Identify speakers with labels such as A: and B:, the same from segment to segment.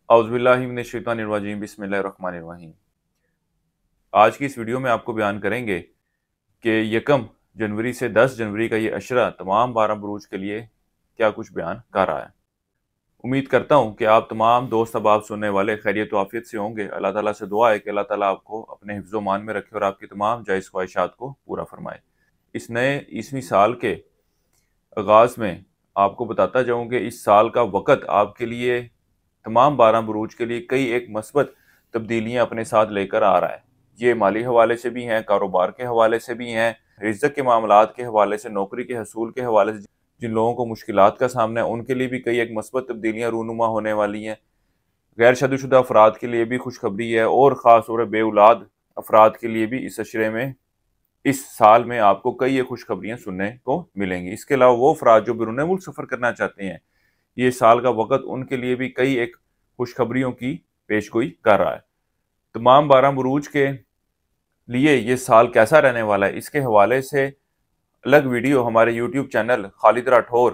A: اعوذ باللہ من الشیطان الرجیم بسم اللہ الرحمن الرحیم۔ آج کی اس ویڈیو میں آپ کو بیان کریں گے کہ یکم جنوری سے 10 جنوری کا یہ عشرہ تمام 12 بروج کے لیے کیا کچھ بیان کر رہا ہے۔ امید کرتا ہوں کہ آپ تمام دوست احباب سننے والے خیریت و عافیت سے ہوں گے۔ اللہ تعالیٰ سے دعا ہے کہ اللہ تعالیٰ آپ کو اپنے حفظ و مان میں رکھے اور آپ کی تمام جائز خواہشات کو پورا فرمائے۔ اس نئے عیسوی سال کے آغاز میں آپ کو بتاتا جاؤں کہ اس سال کا وقت آپ کے لیے تمام 12 بروج کے لیے کئی ایک مثبت تبدیلیاں اپنے ساتھ لے کر آ رہا ہے۔ یہ مالی حوالے سے بھی ہیں، کاروبار کے حوالے سے بھی ہیں، رزق کے معاملات کے حوالے سے، نوکری کے حصول کے حوالے سے جن لوگوں کو مشکلات کا سامنا ہے ان کے لیے بھی کئی ایک مثبت تبدیلیاں رونما ہونے والی ہیں۔ غیر شادی شدہ افراد کے لیے بھی خوشخبری ہے، اور خاص طور پر بے اولاد افراد کے لیے بھی اس عشرے میں، اس سال میں آپ کو کئی ایک خوشخبریاں سننے کو ملیں گی۔ اس کے علاوہ وہ افراد جو بیرون ملک سفر کرنا چاہتے ہیں، یہ سال کا وقت ان کے لیے بھی کئی ایک خوشخبریوں کی پیشگوئی کر رہا ہے۔ تمام 12 بروج کے لیے یہ سال کیسا رہنے والا ہے، اس کے حوالے سے الگ ویڈیو ہمارے یوٹیوب چینل خالد راٹھور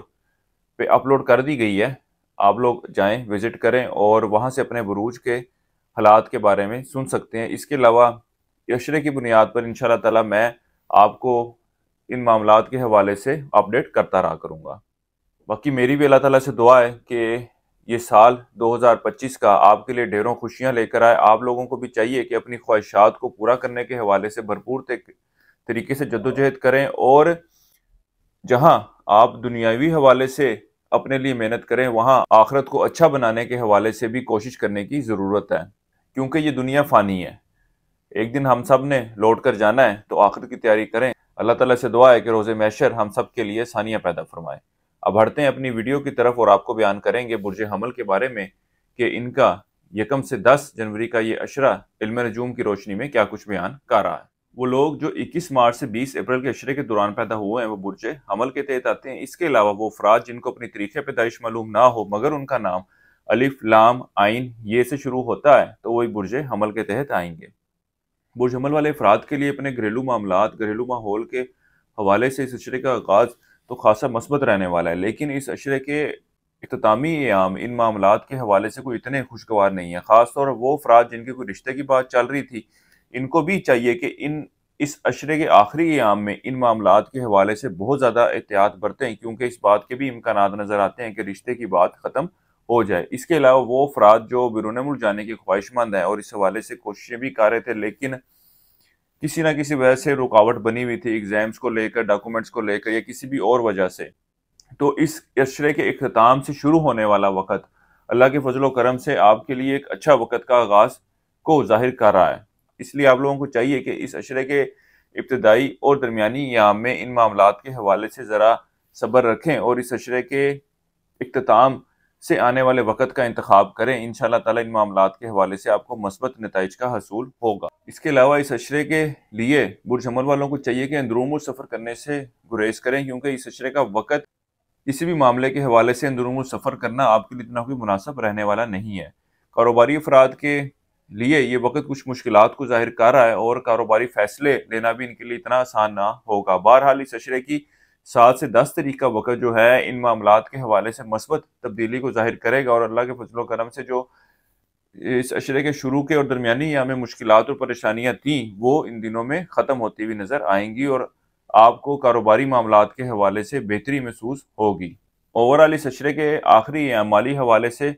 A: پہ اپلوڈ کر دی گئی ہے۔ آپ لوگ جائیں، وزٹ کریں اور وہاں سے اپنے بروج کے حالات کے بارے میں سن سکتے ہیں۔ اس کے علاوہ عشرے کی بنیاد پر انشاءاللہ تعالی میں آپ کو ان معاملات کے حوالے سے اپڈیٹ کرتا رہا کروں گا۔ باقی میری بھی اللہ تعالیٰ سے دعا ہے کہ یہ سال 2025 کا آپ کے لیے ڈھیروں خوشیاں لے کر آئے۔ آپ لوگوں کو بھی چاہیے کہ اپنی خواہشات کو پورا کرنے کے حوالے سے بھرپور طریقے سے جدوجہد کریں، اور جہاں آپ دنیاوی حوالے سے اپنے لیے محنت کریں، وہاں آخرت کو اچھا بنانے کے حوالے سے بھی کوشش کرنے کی ضرورت ہے، کیونکہ یہ دنیا فانی ہے، ایک دن ہم سب نے لوٹ کر جانا ہے، تو آخرت کی تیاری کریں۔ اللہ تعالیٰ سے دعا ہے کہ روز محشر ہم سب کے لیے ثانیہ پیدا فرمائے۔ اب ہٹتے ہیں اپنی ویڈیو کی طرف اور آپ کو بیان کریں گے برج حمل کے بارے میں کہ ان کا یکم سے 10 جنوری کا یہ عشرہ علم نجوم کی روشنی میں کیا کچھ بیان کر رہا ہے۔ وہ لوگ جو 21 مارچ سے 20 اپریل کے عشرے کے دوران پیدا ہوئے ہیں وہ برج حمل کے تحت آتے ہیں۔ اس کے علاوہ وہ افراد جن کو اپنی تاریخ پیدائش معلوم نہ ہو مگر ان کا نام الف لام عین یہ سے شروع ہوتا ہے، تو وہی برج حمل کے تحت آئیں گے۔ برج حمل والے افراد کے لیے اپنے گھریلو معاملات، گھریلو ماحول کے حوالے سے اس عشرے کا آغاز تو خاصا مثبت رہنے والا ہے، لیکن اس عشرے کے اختتامی ایام ان معاملات کے حوالے سے کوئی اتنے خوشگوار نہیں ہے۔ خاص طور وہ افراد جن کی کوئی رشتے کی بات چل رہی تھی، ان کو بھی چاہیے کہ اس عشرے کے آخری ایام میں ان معاملات کے حوالے سے بہت زیادہ احتیاط برتیں، کیونکہ اس بات کے بھی امکانات نظر آتے ہیں کہ رشتے کی بات ختم ہو جائے۔ اس کے علاوہ وہ افراد جو بیرون ملک جانے کی خواہش مند ہیں اور اس حوالے سے کوششیں بھی کر رہے تھے، لیکن کسی نہ کسی وجہ سے رکاوٹ بنی ہوئی تھی، ایگزامز کو لے کر، ڈاکومنٹس کو لے کر، یا کسی بھی اور وجہ سے، تو اس عشرے کے اختتام سے شروع ہونے والا وقت اللہ کے فضل و کرم سے آپ کے لیے ایک اچھا وقت کا آغاز کو ظاہر کر رہا ہے۔ اس لیے آپ لوگوں کو چاہیے کہ اس عشرے کے ابتدائی اور درمیانی ایام میں ان معاملات کے حوالے سے ذرا صبر رکھیں اور اس عشرے کے اختتام سے آنے والے وقت کا انتخاب کریں۔ انشاءاللہ تعالی ان معاملات کے حوالے سے آپ کو مثبت نتائج کا حصول ہوگا۔ اس کے علاوہ اس عشرے کے لیے برج حمل والوں کو چاہیے کہ اندرون ملک سفر کرنے سے گریز کریں، کیونکہ اس عشرے کا وقت کسی بھی معاملے کے حوالے سے اندرون ملک سفر کرنا آپ کے لیے اتنا کوئی مناسب رہنے والا نہیں ہے۔ کاروباری افراد کے لیے یہ وقت کچھ مشکلات کو ظاہر کر رہا ہے، اور کاروباری فیصلے لینا بھی ان کے لیے اتنا آسان نہ ہوگا۔ بہرحال اس عشرے کی 7 سے 10 تاریخ کا وقت جو ہے ان معاملات کے حوالے سے مثبت تبدیلی کو ظاہر کرے گا، اور اللہ کے فضل و کرم سے جو اس عشرے کے شروع کے اور درمیانی ایام میں مشکلات اور پریشانیاں تھیں وہ ان دنوں میں ختم ہوتی ہوئی نظر آئیں گی، اور آپ کو کاروباری معاملات کے حوالے سے بہتری محسوس ہوگی۔ اوورآل اس عشرے کے آخری ایام مالی حوالے سے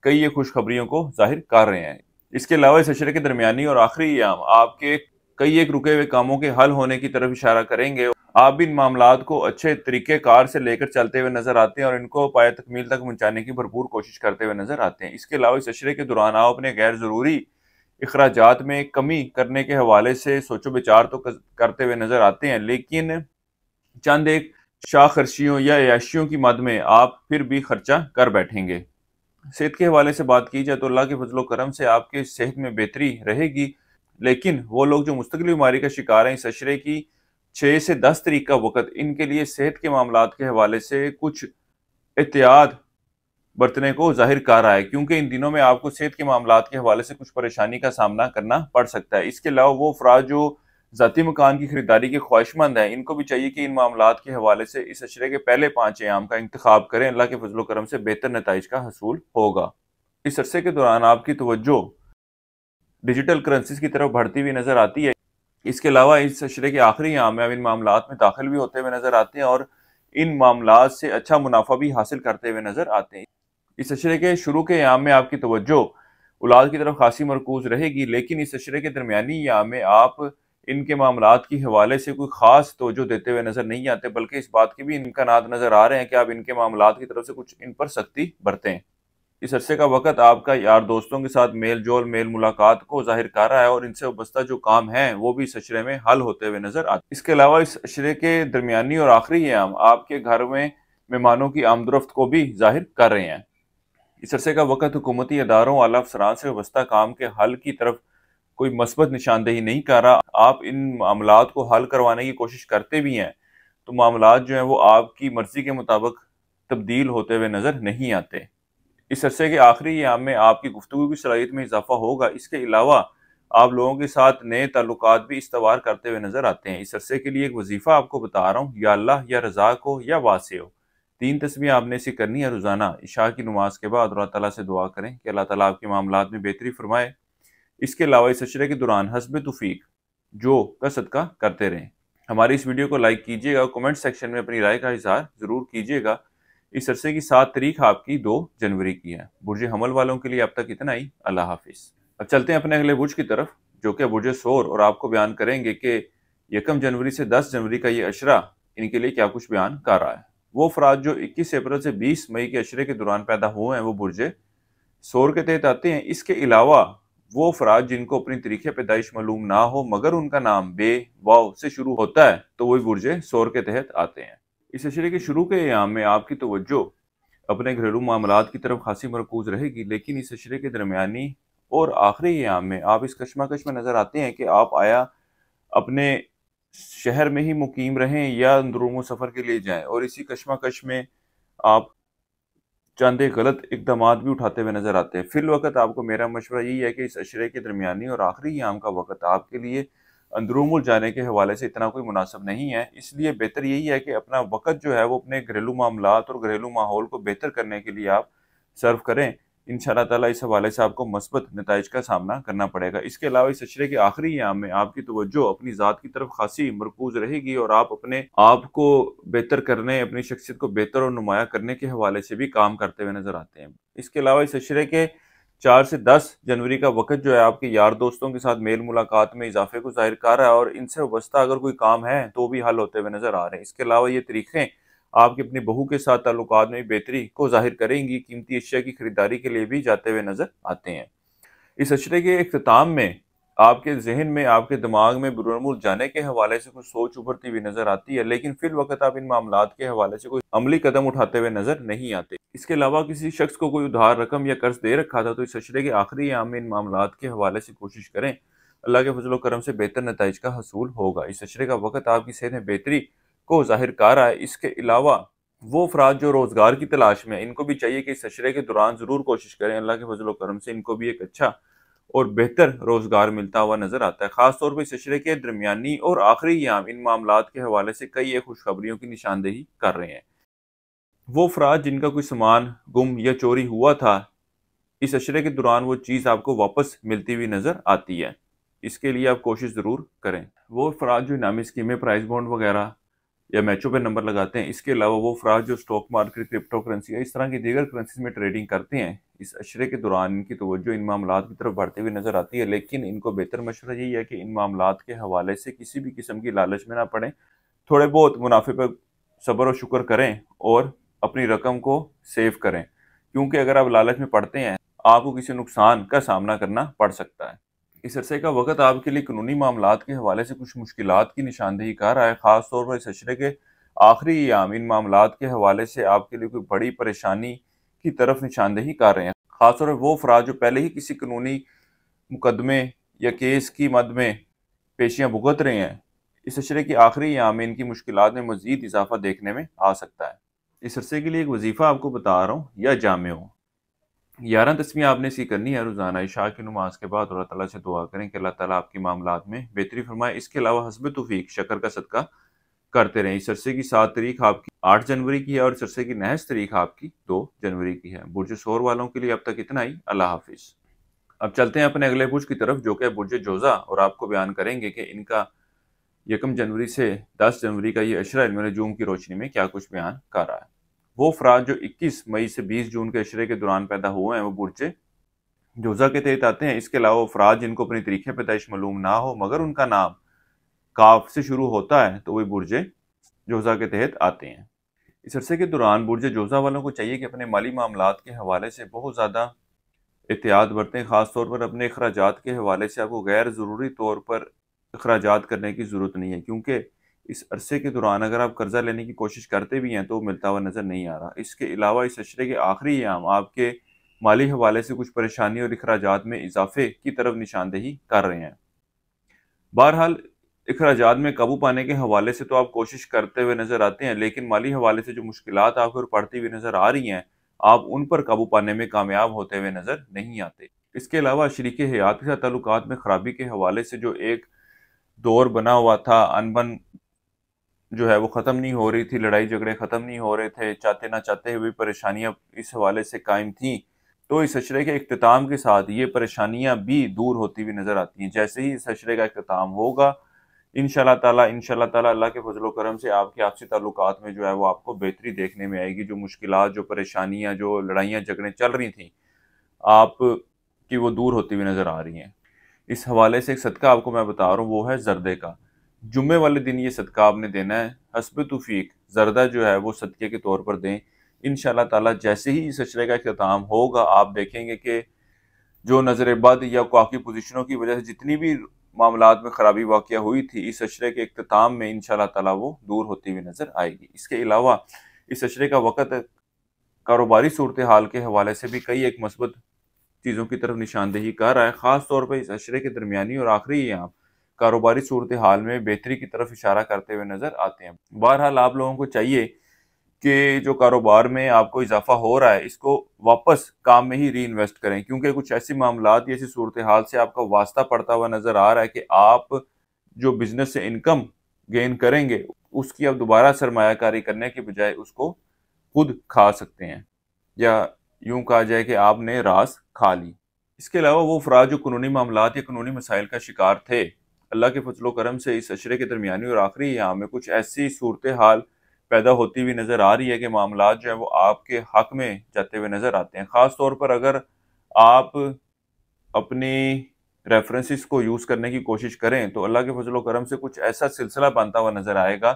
A: کئی یہ خوشخبریوں کو ظاہر کر رہے ہیں۔ اس کے علاوہ اس عشرے کے درمیانی اور آخری ایام آپ کے کئی ایک رکے ہوئے کاموں کے حل ہونے کی طرف اشارہ کریں گے۔ آپ بھی ان معاملات کو اچھے طریقہ کار سے لے کر چلتے ہوئے نظر آتے ہیں اور ان کو پایہ تکمیل تک پہنچانے کی بھرپور کوشش کرتے ہوئے نظر آتے ہیں۔ اس کے علاوہ اس عشرے کے دوران آپ اپنے غیر ضروری اخراجات میں کمی کرنے کے حوالے سے سوچ و بچار تو کرتے ہوئے نظر آتے ہیں، لیکن چند ایک شاخ خرچیوں یا عیاشیوں کی مد میں آپ پھر بھی خرچہ کر بیٹھیں گے۔ صحت کے حوالے سے بات کی جائے تو اللہ کے فضل و کرم سے آپ کے صحت میں بہتری رہے گی، لیکن وہ لوگ جو مستقل بیماری کا شکار ہیں، اس عشرے کی 6 سے 10 تاریخ کا وقت ان کے لیے صحت کے معاملات کے حوالے سے کچھ احتیاط برتنے کو ظاہر کر رہا ہے، کیونکہ ان دنوں میں آپ کو صحت کے معاملات کے حوالے سے کچھ پریشانی کا سامنا کرنا پڑ سکتا ہے۔ اس کے علاوہ وہ افراد جو ذاتی مکان کی خریداری کے خواہش مند ہیں، ان کو بھی چاہیے کہ ان معاملات کے حوالے سے اس عشرے کے پہلے 5 ایام کا انتخاب کریں۔ اللہ کے فضل و کرم سے بہتر نتائج کا حصول ہوگا۔ اس عرصے کے دوران آپ کی توجہ ڈیجیٹل کرنسیز کی طرف بڑھتی ہوئی نظر آتی ہے۔ اس کے علاوہ اس عشرے کے آخری ایام میں آپ ان معاملات میں داخل بھی ہوتے ہوئے نظر آتے ہیں اور ان معاملات سے اچھا منافع بھی حاصل کرتے ہوئے نظر آتے ہیں۔ اس عشرے کے شروع کے ایام میں آپ کی توجہ اولاد کی طرف خاصی مرکوز رہے گی، لیکن اس عشرے کے درمیانی ایام میں آپ ان کے معاملات کی حوالے سے کوئی خاص توجہ دیتے ہوئے نظر نہیں آتے، بلکہ اس بات کے بھی امکانات نظر آ رہے ہیں کہ آپ ان کے معاملات کی طرف سے کچھ ان پر سختی برتیں۔ اس عرصے کا وقت آپ کا یار دوستوں کے ساتھ میل جول میل ملاقات کو ظاہر کر رہا ہے اور ان سے وابستہ جو کام ہیں وہ بھی اس عشرے میں حل ہوتے ہوئے نظر آتے ہیں۔ اس کے علاوہ اس عشرے کے درمیانی اور آخری ایام آپ کے گھر میں مہمانوں کی آمد و رفت کو بھی ظاہر کر رہے ہیں۔ اس عرصے کا وقت حکومتی اداروں اعلی افسران سے وابستہ کام کے حل کی طرف کوئی مثبت نشاندہی نہیں کر رہا۔ آپ ان معاملات کو حل کروانے کی کوشش کرتے بھی ہیں تو معاملات جو ہیں وہ آپ کی مرضی کے مطابق تبدیل ہوتے ہوئے نظر نہیں آتے۔ اس عرصے کے آخری ایام میں آپ کی گفتگو کی صلاحیت میں اضافہ ہوگا۔ اس کے علاوہ آپ لوگوں کے ساتھ نئے تعلقات بھی استوار کرتے ہوئے نظر آتے ہیں۔ اس عرصے کے لیے ایک وظیفہ آپ کو بتا رہا ہوں، یا اللہ یا رزاق ہو یا واسع ہو، 3 تسبیح آپ نے اسے کرنی ہے روزانہ۔ عشاء کی نماز کے بعد اللہ تعالیٰ سے دعا کریں کہ اللہ تعالیٰ آپ کے معاملات میں بہتری فرمائے۔ اس کے علاوہ اس عشرے کے دوران حسب توفیق جو کا صدقہ کرتے رہیں۔ ہماری اس ویڈیو کو لائک کیجیے گا اور کمنٹ سیکشن میں اپنی رائے کا اظہار ضرور کیجیے گا۔ اس عرصے کی 7 تاریخ آپ کی 2 جنوری کی ہے۔ برج حمل والوں کے لیے اب تک اتنا ہی۔ اللہ حافظ۔ اب چلتے ہیں اپنے اگلے برج کی طرف جو کہ برج ثور، اور آپ کو بیان کریں گے کہ 1 جنوری سے 10 جنوری کا یہ عشرہ ان کے لیے کیا کچھ بیان کر رہا ہے۔ وہ افراد جو 21 اپریل سے 20 مئی کے عشرے کے دوران پیدا ہوئے ہیں وہ برج ثور کے تحت آتے ہیں۔ اس کے علاوہ وہ افراد جن کو اپنی تاریخ پیدائش معلوم نہ ہو مگر ان کا نام بے واو سے شروع ہوتا ہے تو وہ برج ثور کے تحت آتے ہیں۔ اس عشرے کے شروع کے ایام میں آپ کی توجہ اپنے گھریلو معاملات کی طرف خاصی مرکوز رہے گی، لیکن اس عشرے کے درمیانی اور آخری ایام میں آپ اس کشمکش میں نظر آتے ہیں کہ آپ آیا اپنے شہر میں ہی مقیم رہیں یا اندرون سفر کے لیے جائیں، اور اسی کشمکش میں آپ چند غلط اقدامات بھی اٹھاتے ہوئے نظر آتے ہیں۔ فی الوقت آپ کو میرا مشورہ یہی ہے کہ اس عشرے کے درمیانی اور آخری ایام کا وقت آپ کے لیے اندرون ملک جانے کے حوالے سے اتنا کوئی مناسب نہیں ہے، اس لیے بہتر یہی ہے کہ اپنا وقت جو ہے وہ اپنے گھریلو معاملات اور گھریلو ماحول کو بہتر کرنے کے لیے آپ صرف کریں۔ انشاءاللہ تعالیٰ اس حوالے سے آپ کو مثبت نتائج کا سامنا کرنا پڑے گا۔ اس کے علاوہ اس عشرے کے آخری ایام میں آپ کی توجہ اپنی ذات کی طرف خاصی مرکوز رہے گی اور آپ اپنے آپ کو بہتر کرنے، اپنی شخصیت کو بہتر اور نمایاں کرنے کے حوالے سے بھی کام کرتے ہوئے نظر آتے ہیں۔ اس کے علاوہ اس عشرے کے 4 سے 10 جنوری کا وقت جو ہے آپ کے یار دوستوں کے ساتھ میل ملاقات میں اضافے کو ظاہر کر رہا ہے اور ان سے وابستہ اگر کوئی کام ہے تو بھی حل ہوتے ہوئے نظر آ رہے ہیں۔ اس کے علاوہ یہ طریقیں آپ کی اپنی بہو کے ساتھ تعلقات میں بہتری کو ظاہر کریں گی، قیمتی اشیاء کی خریداری کے لیے بھی جاتے ہوئے نظر آتے ہیں۔ اس عشرے کے اختتام میں آپ کے ذہن میں، آپ کے دماغ میں بیرون ملک جانے کے حوالے سے کچھ سوچ ابھرتی ہوئی نظر آتی ہے، لیکن فی الوقت آپ ان معاملات کے حوالے سے کوئی عملی قدم اٹھاتے ہوئے نظر نہیں آتے۔ اس کے علاوہ کسی شخص کو کوئی ادھار رقم یا قرض دے رکھا تھا تو اس عشرے کے آخری ایام میں ان معاملات کے حوالے سے کوشش کریں، اللہ کے فضل و کرم سے بہتر نتائج کا حصول ہوگا۔ اس عشرے کا وقت آپ کی صحت میں بہتری کو ظاہر کر رہا ہے۔ اس کے علاوہ وہ افراد جو روزگار کی تلاش میں ہیں ان کو بھی چاہیے کہ اس عشرے کے دوران ضرور کوشش کریں، اللہ کے فضل و کرم سے ان کو بھی ایک اچھا اور بہتر روزگار ملتا ہوا نظر آتا ہے۔ خاص طور پر اس عشرے کے درمیانی اور آخری ایام ان معاملات کے حوالے سے کئی ایک خوشخبریوں کی نشاندہی کر رہے ہیں۔ وہ افراد جن کا کوئی سامان گم یا چوری ہوا تھا اس عشرے کے دوران وہ چیز آپ کو واپس ملتی ہوئی نظر آتی ہے، اس کے لیے آپ کوشش ضرور کریں۔ وہ افراد جو انعامی اسکیمیں، پرائز بانڈ وغیرہ یا میچوں پہ نمبر لگاتے ہیں، اس کے علاوہ وہ افراد جو سٹاک مارکیٹ، کرپٹو کرنسی یا اس طرح کی دیگر کرنسیز میں ٹریڈنگ کرتے ہیں، اس عشرے کے دوران ان کی توجہ ان معاملات کی طرف بڑھتے ہوئے نظر آتی ہے، لیکن ان کو بہتر مشورہ یہی ہے کہ ان معاملات کے حوالے سے کسی بھی قسم کی لالچ میں نہ پڑیں، تھوڑے بہت منافع پر صبر و شکر کریں اور اپنی رقم کو سیو کریں، کیونکہ اگر آپ لالچ میں پڑتے ہیں آپ کو کسی نقصان کا سامنا کرنا پڑ سکتا ہے۔ اس عرصے کا وقت آپ کے لیے قانونی معاملات کے حوالے سے کچھ مشکلات کی نشاندہی کر رہا ہے، خاص طور پر اس عشرے کے آخری ایام ان معاملات کے حوالے سے آپ کے لیے کوئی بڑی پریشانی کی طرف نشاندہی کر رہے ہیں۔ خاص طور پر وہ افراد جو پہلے ہی کسی قانونی مقدمے یا کیس کی مد میں پیشیاں بھگت رہے ہیں، اس عشرے کے آخری ایام میں ان کی مشکلات میں مزید اضافہ دیکھنے میں آ سکتا ہے۔ اس عرصے کے لیے ایک وظیفہ آپ کو بتا رہا ہوں، یا جامع ہو، 11 تسبیح آپ نے اسی کرنی ہے روزانہ۔ عشاء کی نماز کے بعد اللہ تعالیٰ سے دعا کریں کہ اللہ تعالیٰ آپ کے معاملات میں بہتری فرمائے۔ اس کے علاوہ حسب توفیق شکر کا صدقہ کرتے رہیں۔ اس عرصے کی 7 تاریخ آپ کی 8 جنوری کی ہے اور اس عرصے کی نحس تاریخ آپ کی 2 جنوری کی ہے۔ برج ثور والوں کے لیے اب تک اتنا ہی۔ اللہ حافظ۔ اب چلتے ہیں اپنے اگلے برج کی طرف جو کہ برج جوزا، اور آپ کو بیان کریں گے کہ ان کا 1 جنوری سے 10 جنوری کا یہ عشرہ علم نجوم کی روشنی میں کیا کچھ بیان کر رہا ہے۔ وہ افراد جو 21 مئی سے 20 جون کے عشرے کے دوران پیدا ہوئے ہیں وہ برج جوزا کے تحت آتے ہیں۔ اس کے علاوہ افراد جن کو اپنی تاریخ پیدائش معلوم نہ ہو مگر ان کا نام کاف سے شروع ہوتا ہے تو وہ برج جوزا کے تحت آتے ہیں۔ اس عرصے کے دوران برج جوزا والوں کو چاہیے کہ اپنے مالی معاملات کے حوالے سے بہت زیادہ احتیاط برتیں، خاص طور پر اپنے اخراجات کے حوالے سے آپ کو غیر ضروری طور پر اخراجات کرنے کی ضرورت نہیں ہے، کیونکہ اس عرصے کے دوران اگر آپ قرضہ لینے کی کوشش کرتے بھی ہیں تو وہ ملتا ہوا نظر نہیں آ رہا۔ اس کے علاوہ اس عشرے کے آخری ایام آپ کے مالی حوالے سے کچھ پریشانی اور اخراجات میں اضافے کی طرف نشاندہی کر رہے ہیں۔ بہرحال اخراجات میں قابو پانے کے حوالے سے تو آپ کوشش کرتے ہوئے نظر آتے ہیں، لیکن مالی حوالے سے جو مشکلات آپ کو پڑتی ہوئی نظر آ رہی ہیں آپ ان پر قابو پانے میں کامیاب ہوتے ہوئے نظر نہیں آتے۔ اس کے علاوہ شریک حیات کے ساتھ تعلقات میں خرابی کے حوالے سے جو ایک دور بنا ہوا تھا، انبن جو ہے وہ ختم نہیں ہو رہی تھی، لڑائی جھگڑے ختم نہیں ہو رہے تھے، چاہتے نہ چاہتے ہوئے پریشانیاں اس حوالے سے قائم تھیں، تو اس عشرے کے اختتام کے ساتھ یہ پریشانیاں بھی دور ہوتی ہوئی نظر آتی ہیں۔ جیسے ہی اس عشرے کا اختتام ہوگا انشاءاللہ تعالیٰ اللہ کے فضل و کرم سے آپ کے آپسی تعلقات میں جو ہے وہ آپ کو بہتری دیکھنے میں آئے گی۔ جو مشکلات، جو پریشانیاں، جو لڑائیاں جھگڑیں چل رہی تھیں آپ کی وہ دور ہوتی ہوئی نظر آ رہی ہیں۔ اس حوالے سے ایک صدقہ آپ کو میں بتا رہا ہوں، وہ ہے زردے کا۔ جمعے والے دن یہ صدقہ آپ نے دینا ہے، حسب توفیق زردہ جو ہے وہ صدقے کے طور پر دیں۔ انشاءاللہ تعالیٰ جیسے ہی اس عشرے کا اختتام ہوگا آپ دیکھیں گے کہ جو نظر بد یا کافی پوزیشنوں کی وجہ سے جتنی بھی معاملات میں خرابی واقع ہوئی تھی اس عشرے کے اختتام میں انشاءاللہ تعالیٰ وہ دور ہوتی ہوئی نظر آئے گی۔ اس کے علاوہ اس عشرے کا وقت کاروباری صورتحال کے حوالے سے بھی کئی ایک مثبت چیزوں کی طرف نشاندہی کر رہا ہے، خاص طور پر اس عشرے کے درمیانی اور آخری ایام کاروباری صورتحال میں بہتری کی طرف اشارہ کرتے ہوئے نظر آتے ہیں۔ بہرحال آپ لوگوں کو چاہیے کہ جو کاروبار میں آپ کو اضافہ ہو رہا ہے اس کو واپس کام میں ہی ری انویسٹ کریں، کیونکہ کچھ ایسی معاملات یا ایسی صورتحال سے آپ کا واسطہ پڑتا ہوا نظر آ رہا ہے کہ آپ جو بزنس سے انکم گین کریں گے اس کی اب دوبارہ سرمایہ کاری کرنے کے بجائے اس کو خود کھا سکتے ہیں، یا یوں کہا جائے کہ آپ نے راس کھا لی۔ اس کے علاوہ وہ افراد جو قانونی معاملات یا قانونی مسائل کا شکار تھے، اللہ کے فضل و کرم سے اس عشرے کے درمیانی اور آخری ایام میں کچھ ایسی صورتحال پیدا ہوتی ہوئی نظر آ رہی ہے کہ معاملات جو ہیں وہ آپ کے حق میں جاتے ہوئے نظر آتے ہیں۔ خاص طور پر اگر آپ اپنی ریفرنسز کو یوز کرنے کی کوشش کریں تو اللہ کے فضل و کرم سے کچھ ایسا سلسلہ بنتا ہوا نظر آئے گا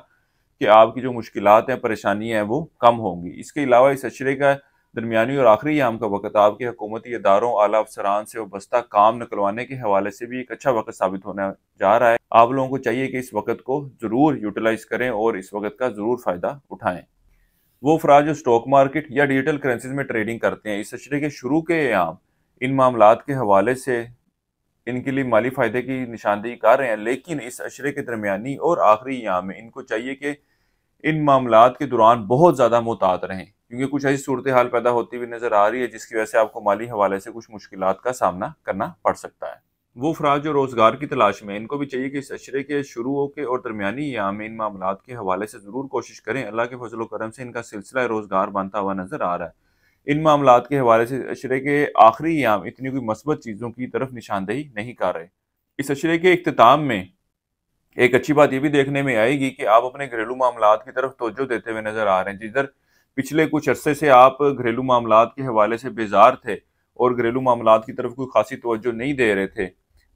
A: کہ آپ کی جو مشکلات ہیں، پریشانیاں ہیں وہ کم ہوں گی۔ اس کے علاوہ اس عشرے کا درمیانی اور آخری ایام کا وقت آپ کے حکومتی اداروں، اعلیٰ افسران سے وابستہ کام نکلوانے کے حوالے سے بھی ایک اچھا وقت ثابت ہونے جا رہا ہے۔ آپ لوگوں کو چاہیے کہ اس وقت کو ضرور یوٹیلائز کریں اور اس وقت کا ضرور فائدہ اٹھائیں۔ وہ افراد جو سٹاک مارکیٹ یا ڈیجیٹل کرنسیز میں ٹریڈنگ کرتے ہیں، اس عشرے کے شروع کے ایام ان معاملات کے حوالے سے ان کے لیے مالی فائدے کی نشاندہی کر رہے ہیں، لیکن اس عشرے کے درمیانی اور آخری ایام میں ان کو چاہیے کہ ان معاملات کے دوران بہت زیادہ محتاط رہیں، کیونکہ کچھ ایسی صورتحال پیدا ہوتی ہوئی نظر آ رہی ہے جس کی وجہ سے آپ کو مالی حوالے سے کچھ مشکلات کا سامنا کرنا پڑ سکتا ہے۔ وہ افراد جو روزگار کی تلاش میں ان کو بھی چاہیے کہ اس عشرے کے شروع کے اور درمیانی ایام میں ان معاملات کے حوالے سے ضرور کوشش کریں۔ اللہ کے فضل و کرم سے ان کا سلسلہ روزگار بنتا ہوا نظر آ رہا ہے۔ ان معاملات کے حوالے سے عشرے کے آخری ایام اتنی کوئی مثبت چیزوں کی طرف نشاندہی نہیں کر رہے۔ اس عشرے کے اختتام میں ایک اچھی بات یہ بھی دیکھنے میں آئے گی کہ آپ اپنے گھریلو معاملات کی طرف توجہ دیتے ہوئے نظر آ رہے ہیں۔ جدھر پچھلے کچھ عرصے سے آپ گھریلو معاملات کے حوالے سے بیزار تھے اور گھریلو معاملات کی طرف کوئی خاصی توجہ نہیں دے رہے تھے،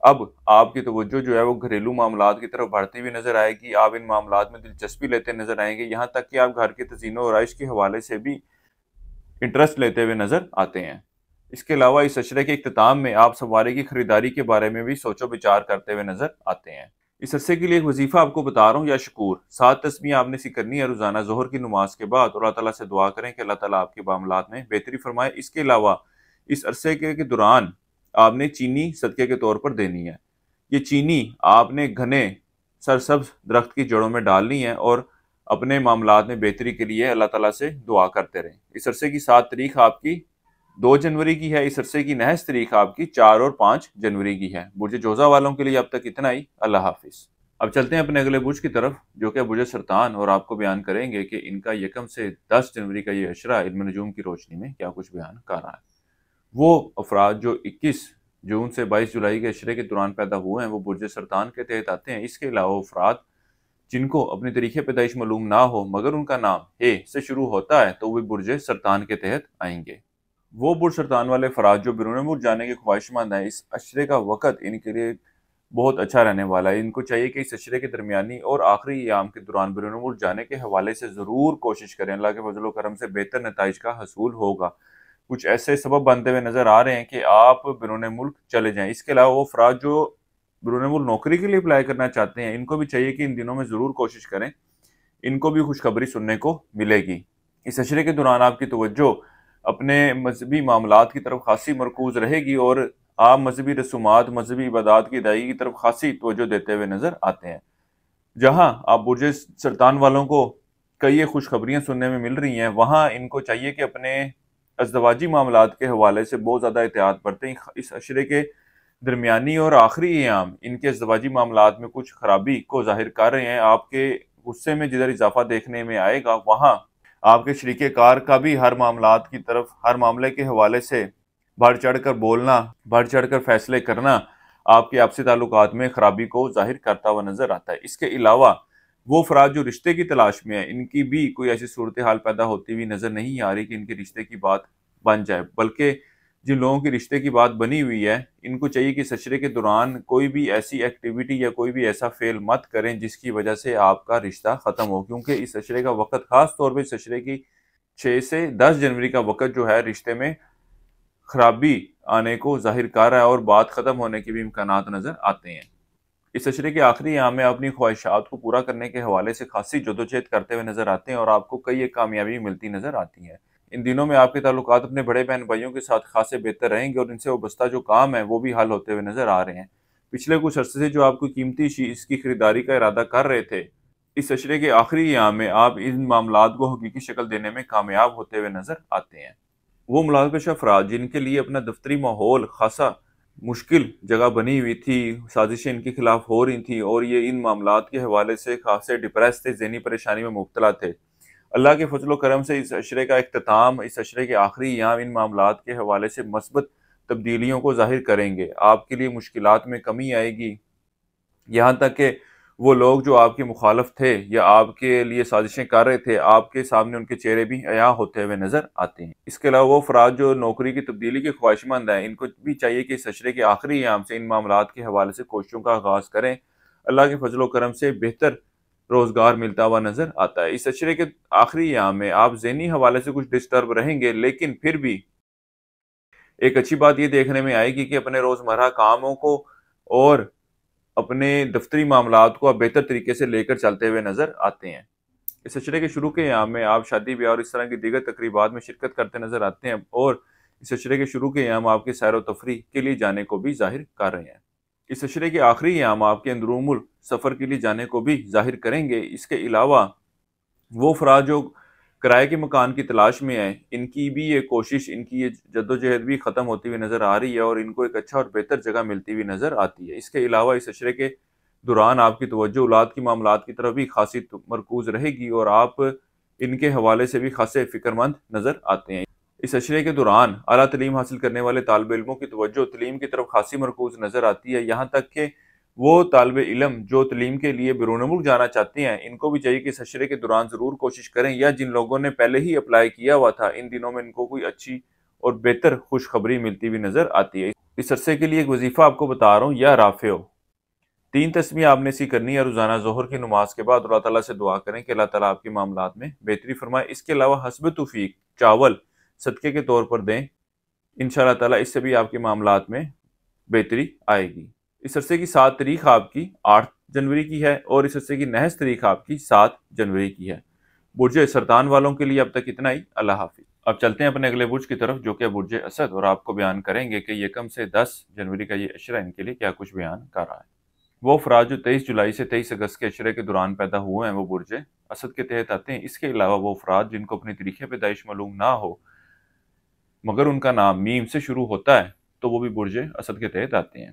A: اب آپ کی توجہ جو ہے وہ گھریلو معاملات کی طرف بڑھتی ہوئی نظر آئے گی۔ آپ ان معاملات میں دلچسپی لیتے نظر آئیں گے، یہاں تک کہ آپ گھر کے تزئین و آرائش کے حوالے سے بھی انٹرسٹ لیتے ہوئے نظر آتے ہیں۔ اس کے علاوہ اس عشرے کے اختتام میں آپ سواری کی خریداری کے بارے میں بھی سوچ و بچار کرتے ہوئے نظر آتے ہیں۔ اس عرصے کے لیے ایک وظیفہ آپ کو بتا رہا ہوں، یا شکور 7 تسبیحیں آپ نے سی کرنی ہے روزانہ ظہر کی نماز کے بعد، اور اللہ تعالیٰ سے دعا کریں کہ اللہ تعالیٰ آپ کے معاملات میں بہتری فرمائے۔ اس کے علاوہ اس عرصے کے دوران آپ نے چینی صدقے کے طور پر دینی ہے۔ یہ چینی آپ نے گھنے سرسبز درخت کی جڑوں میں ڈالنی ہے اور اپنے معاملات میں بہتری کے لیے اللہ تعالیٰ سے دعا کرتے رہیں۔ اس عرصے کی 7 تاریخ آپ کی 2 جنوری کی ہے۔ اس عرصے کی نحس تاریخ آپ کی 4 اور 5 جنوری کی ہے۔ برج جوزا والوں کے لیے اب تک اتنا ہی۔ اللہ حافظ۔ اب چلتے ہیں اپنے اگلے برج کی طرف جو کہ برج سرطان، اور آپ کو بیان کریں گے کہ ان کا 1 سے 10 جنوری کا یہ عشرہ علم نجوم کی روشنی میں کیا کچھ بیان کر رہا ہے۔ وہ افراد جو 21 جون سے 22 جولائی کے عشرے کے دوران پیدا ہوئے ہیں وہ برج سرطان کے تحت آتے ہیں۔ اس کے علاوہ افراد جن کو اپنی تاریخ پیدائش معلوم نہ ہو مگر ان کا نام اے سے شروع ہوتا ہے تو وہ برج سرطان کے تحت آئیں گے۔ وہ برج سرطان والے افراد جو بیرون ملک جانے کے خواہشمند ہیں، اس عشرے کا وقت ان کے لیے بہت اچھا رہنے والا ہے۔ ان کو چاہیے کہ اس عشرے کے درمیانی اور آخری ایام کے دوران بیرون ملک جانے کے حوالے سے ضرور کوشش کریں۔ اللہ کے فضل و کرم سے بہتر نتائج کا حصول ہوگا۔ کچھ ایسے سبب بنتے ہوئے نظر آ رہے ہیں کہ آپ بیرون ملک چلے جائیں۔ اس کے علاوہ وہ افراد جو بیرون ملک نوکری کے لیے اپلائی کرنا چاہتے ہیں، ان کو بھی چاہیے کہ ان دنوں میں ضرور کوشش کریں، ان کو بھی خوشخبری سننے کو ملے گی۔ اس عشرے کے دوران آپ کی توجہ اپنے مذہبی معاملات کی طرف خاصی مرکوز رہے گی اور آپ مذہبی رسومات، مذہبی عبادات کی ادائیگی کی طرف خاصی توجہ دیتے ہوئے نظر آتے ہیں۔ جہاں آپ برج سرطان والوں کو کئی خوشخبریاں سننے میں مل رہی ہیں، وہاں ان کو چاہیے کہ اپنے ازدواجی معاملات کے حوالے سے بہت زیادہ احتیاط برتیں۔ اس عشرے کے درمیانی اور آخری ایام ان کے ازدواجی معاملات میں کچھ خرابی کو ظاہر کر رہے ہیں۔ آپ کے غصے میں جدھر اضافہ دیکھنے میں آئے گا، وہاں آپ کے شریک کار کا بھی ہر معاملات کی طرف، ہر معاملے کے حوالے سے بڑھ چڑھ کر بولنا، بڑھ چڑھ کر فیصلے کرنا آپ کے آپسی تعلقات میں خرابی کو ظاہر کرتا ہوا نظر آتا ہے۔ اس کے علاوہ وہ افراد جو رشتے کی تلاش میں ہیں، ان کی بھی کوئی ایسی صورتحال پیدا ہوتی ہوئی نظر نہیں آ رہی کہ ان کے رشتے کی بات بن جائے، بلکہ جن لوگوں کی رشتے کی بات بنی ہوئی ہے ان کو چاہیے کہ اس عشرے کے دوران کوئی بھی ایسی ایکٹیویٹی یا کوئی بھی ایسا فعل مت کریں جس کی وجہ سے آپ کا رشتہ ختم ہو، کیونکہ اس عشرے کا وقت، خاص طور پہ اس عشرے کی 6 سے 10 جنوری کا وقت جو ہے رشتے میں خرابی آنے کو ظاہر کر رہا ہے اور بات ختم ہونے کی بھی امکانات نظر آتے ہیں۔ اس عشرے کے آخری ایام میں اپنی خواہشات کو پورا کرنے کے حوالے سے خاصی جدوجہد کرتے ہوئے نظر آتے ہیں اور آپ کو کئی ایک کامیابی ملتی نظر آتی ہے۔ ان دنوں میں آپ کے تعلقات اپنے بڑے بہن بھائیوں کے ساتھ خاصے بہتر رہیں گے اور ان سے وابستہ جو کام ہے وہ بھی حل ہوتے ہوئے نظر آ رہے ہیں۔ پچھلے کچھ عرصے سے جو آپ کو قیمتی چیز کی خریداری کا ارادہ کر رہے تھے، اس عشرے کے آخری ایام میں آپ ان معاملات کو حقیقی شکل دینے میں کامیاب ہوتے ہوئے نظر آتے ہیں۔ وہ ملازم پیشہ افراد جن کے لیے اپنا دفتری ماحول خاصا مشکل جگہ بنی ہوئی تھی، سازشیں ان کے خلاف ہو رہی تھیں اور یہ ان معاملات کے حوالے سے خاصے ڈپریس تھے، ذہنی پریشانی میں مبتلا تھے، اللہ کے فضل و کرم سے اس عشرے کا اختتام، اس عشرے کے آخری ایام ان معاملات کے حوالے سے مثبت تبدیلیوں کو ظاہر کریں گے۔ آپ کے لیے مشکلات میں کمی آئے گی، یہاں تک کہ وہ لوگ جو آپ کے مخالف تھے یا آپ کے لیے سازشیں کر رہے تھے، آپ کے سامنے ان کے چہرے بھی عیاں ہوتے ہوئے نظر آتے ہیں۔ اس کے علاوہ وہ افراد جو نوکری کی تبدیلی کے خواہشمند ہیں، ان کو بھی چاہیے کہ اس عشرے کے آخری ایام سے ان معاملات کے حوالے سے کوششوں کا آغاز کریں۔ اللہ کے فضل و کرم سے بہتر روزگار ملتا ہوا نظر آتا ہے۔ اس عشرے کے آخری ایام میں آپ ذہنی حوالے سے کچھ ڈسٹرب رہیں گے، لیکن پھر بھی ایک اچھی بات یہ دیکھنے میں آئے گی کہ اپنے روزمرہ کاموں کو اور اپنے دفتری معاملات کو آپ بہتر طریقے سے لے کر چلتے ہوئے نظر آتے ہیں۔ اس عشرے کے شروع کے ایام میں آپ شادی بیاہ اور اس طرح کی دیگر تقریبات میں شرکت کرتے نظر آتے ہیں اور اس عشرے کے شروع کے ایام آپ کے سیر و تفریح کے لیے جانے کو بھی ظاہر کر رہے ہیں۔ اس عشرے کے آخری ایام آپ کے اندرون ملک سفر کے لیے جانے کو بھی ظاہر کریں گے۔ اس کے علاوہ وہ افراد جو کرائے کے مکان کی تلاش میں ہیں، ان کی بھی یہ کوشش، ان کی یہ جدوجہد بھی ختم ہوتی ہوئی نظر آ رہی ہے اور ان کو ایک اچھا اور بہتر جگہ ملتی ہوئی نظر آتی ہے۔ اس کے علاوہ اس عشرے کے دوران آپ کی توجہ اولاد کی معاملات کی طرف بھی خاصی مرکوز رہے گی اور آپ ان کے حوالے سے بھی خاصے فکر مند نظر آتے ہیں۔ اس عشرے کے دوران اعلیٰ تعلیم حاصل کرنے والے طالب علموں کی توجہ تعلیم کی طرف خاصی مرکوز نظر آتی ہے، یہاں تک کہ وہ طالب علم جو تعلیم کے لیے بیرون ملک جانا چاہتے ہیں، ان کو بھی چاہیے کہ اس عشرے کے دوران ضرور کوشش کریں، یا جن لوگوں نے پہلے ہی اپلائی کیا ہوا تھا ان دنوں میں ان کو کوئی اچھی اور بہتر خوشخبری ملتی ہوئی نظر آتی ہے۔ اس عرصے کے لیے ایک وظیفہ آپ کو بتا رہا ہوں، یا رافع 3 تسبیح آپ نے سی کرنی ہے روزانہ ظہر کی نماز کے بعد، اللہ تعالیٰ سے دعا کریں کہ اللہ تعالیٰ آپ کے معاملات میں بہتری فرمائے۔ اس کے علاوہ حسب توفیق چاول صدقے کے طور پر دیں، انشاءاللہ تعالیٰ اس سے بھی آپ کے معاملات میں بہتری آئے گی۔ اس عرصے کی 7 تاریخ آپ کی 8 جنوری کی ہے اور اس عرصے کی نحس تاریخ آپ کی 7 جنوری کی ہے۔ برج سرطان والوں کے لیے اب تک اتنا ہی۔ اللہ حافظ۔ اب چلتے ہیں اپنے اگلے برج کی طرف جو کہ برج اسد، اور آپ کو بیان کریں گے کہ 1 سے 10 جنوری کا یہ عشرہ ان کے لیے کیا کچھ بیان کر رہا ہے۔ وہ افراد جو 23 جولائی سے 23 اگست کے عشرے کے دوران پیدا ہوئے ہیں وہ برج اسد کے تحت آتے ہیں۔ اس کے علاوہ وہ افراد جن کو اپنی تاریخ پیدائش معلوم نہ ہو مگر ان کا نام میم سے شروع ہوتا ہے تو وہ بھی برج اسد کے تحت آتے ہیں۔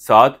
A: 7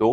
A: 2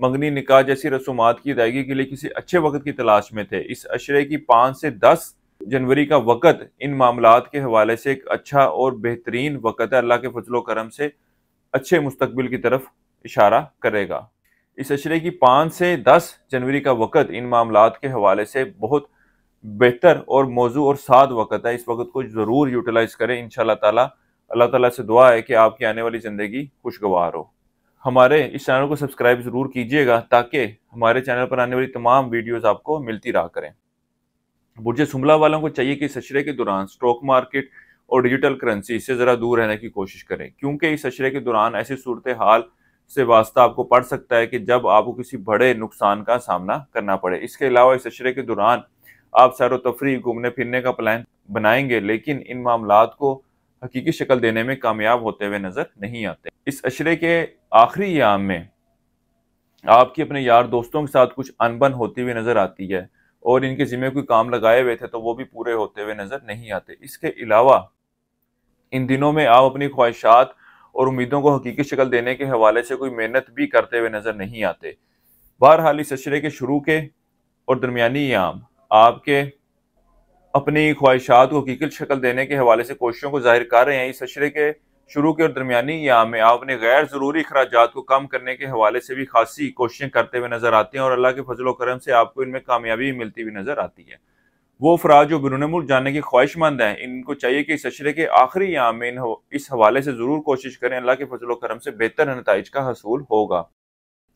A: منگنی، نکاح جیسی رسومات کی ادائیگی کے لیے کسی اچھے وقت کی تلاش میں تھے۔ اس عشرے کی 5 سے 10 جنوری کا وقت ان معاملات کے حوالے سے ایک اچھا اور بہترین وقت ہے، اللہ کے فضل و کرم سے اچھے مستقبل کی طرف اشارہ کرے گا۔ اس عشرے کی 5 سے 10 جنوری کا وقت ان معاملات کے حوالے سے بہت بہتر اور موزوں اور سعد وقت ہے۔ اس وقت کو ضرور یوٹیلائز کریں انشاءاللہ تعالی۔ اللہ تعالیٰ سے دعا ہے کہ آپ کی آنے والی زندگی خوشگوار ہو۔ ہمارے اس چینل کو سبسکرائب ضرور کیجئے گا تاکہ ہمارے چینل پر آنے والی تمام ویڈیوز آپ کو ملتی رہا کریں۔ برج سنبلہ والوں کو چاہیے کہ اس عشرے کے دوران سٹاک مارکیٹ اور ڈیجیٹل کرنسی سے ذرا دور رہنے کی کوشش کریں، کیونکہ اس عشرے کے دوران ایسی صورتحال سے واسطہ آپ کو پڑ سکتا ہے کہ جب آپ کو کسی بڑے نقصان کا سامنا کرنا پڑے۔ اس کے علاوہ اس عشرے کے دوران آپ سیر و تفریح، گھومنے پھرنے کا پلان بنائیں گے، لیکن ان معاملات کو حقیقی شکل دینے میں کامیاب ہوتے ہوئے نظر نہیں آتے۔ اس عشرے کے آخری ایام میں آپ کی اپنے یار دوستوں کے ساتھ کچھ انبن ہوتی ہوئی نظر آتی ہے، اور ان کے ذمہ کوئی کام لگائے ہوئے تھے تو وہ بھی پورے ہوتے ہوئے نظر نہیں آتے۔ اس کے علاوہ ان دنوں میں آپ اپنی خواہشات اور امیدوں کو حقیقی شکل دینے کے حوالے سے کوئی محنت بھی کرتے ہوئے نظر نہیں آتے۔ بہرحال اس عشرے کے شروع کے اور درمیانی ایام آپ کے اپنی خواہشات کو حقیقی شکل دینے کے حوالے سے کوششوں کو ظاہر کر رہے ہیں۔ اس عشرے کے شروع کے اور درمیانی ایام میں آپ اپنے غیر ضروری اخراجات کو کم کرنے کے حوالے سے بھی خاصی کوششیں کرتے ہوئے نظر آتے ہیں، اور اللہ کے فضل و کرم سے آپ کو ان میں کامیابی ملتی ہوئی نظر آتی ہے۔ وہ افراد جو بیرون ملک جانے کی خواہش مند ہیں، ان کو چاہیے کہ اس عشرے کے آخری ایام میں اس حوالے سے ضرور کوشش کریں، اللہ کے فضل و کرم سے بہتر نتائج کا حصول ہوگا۔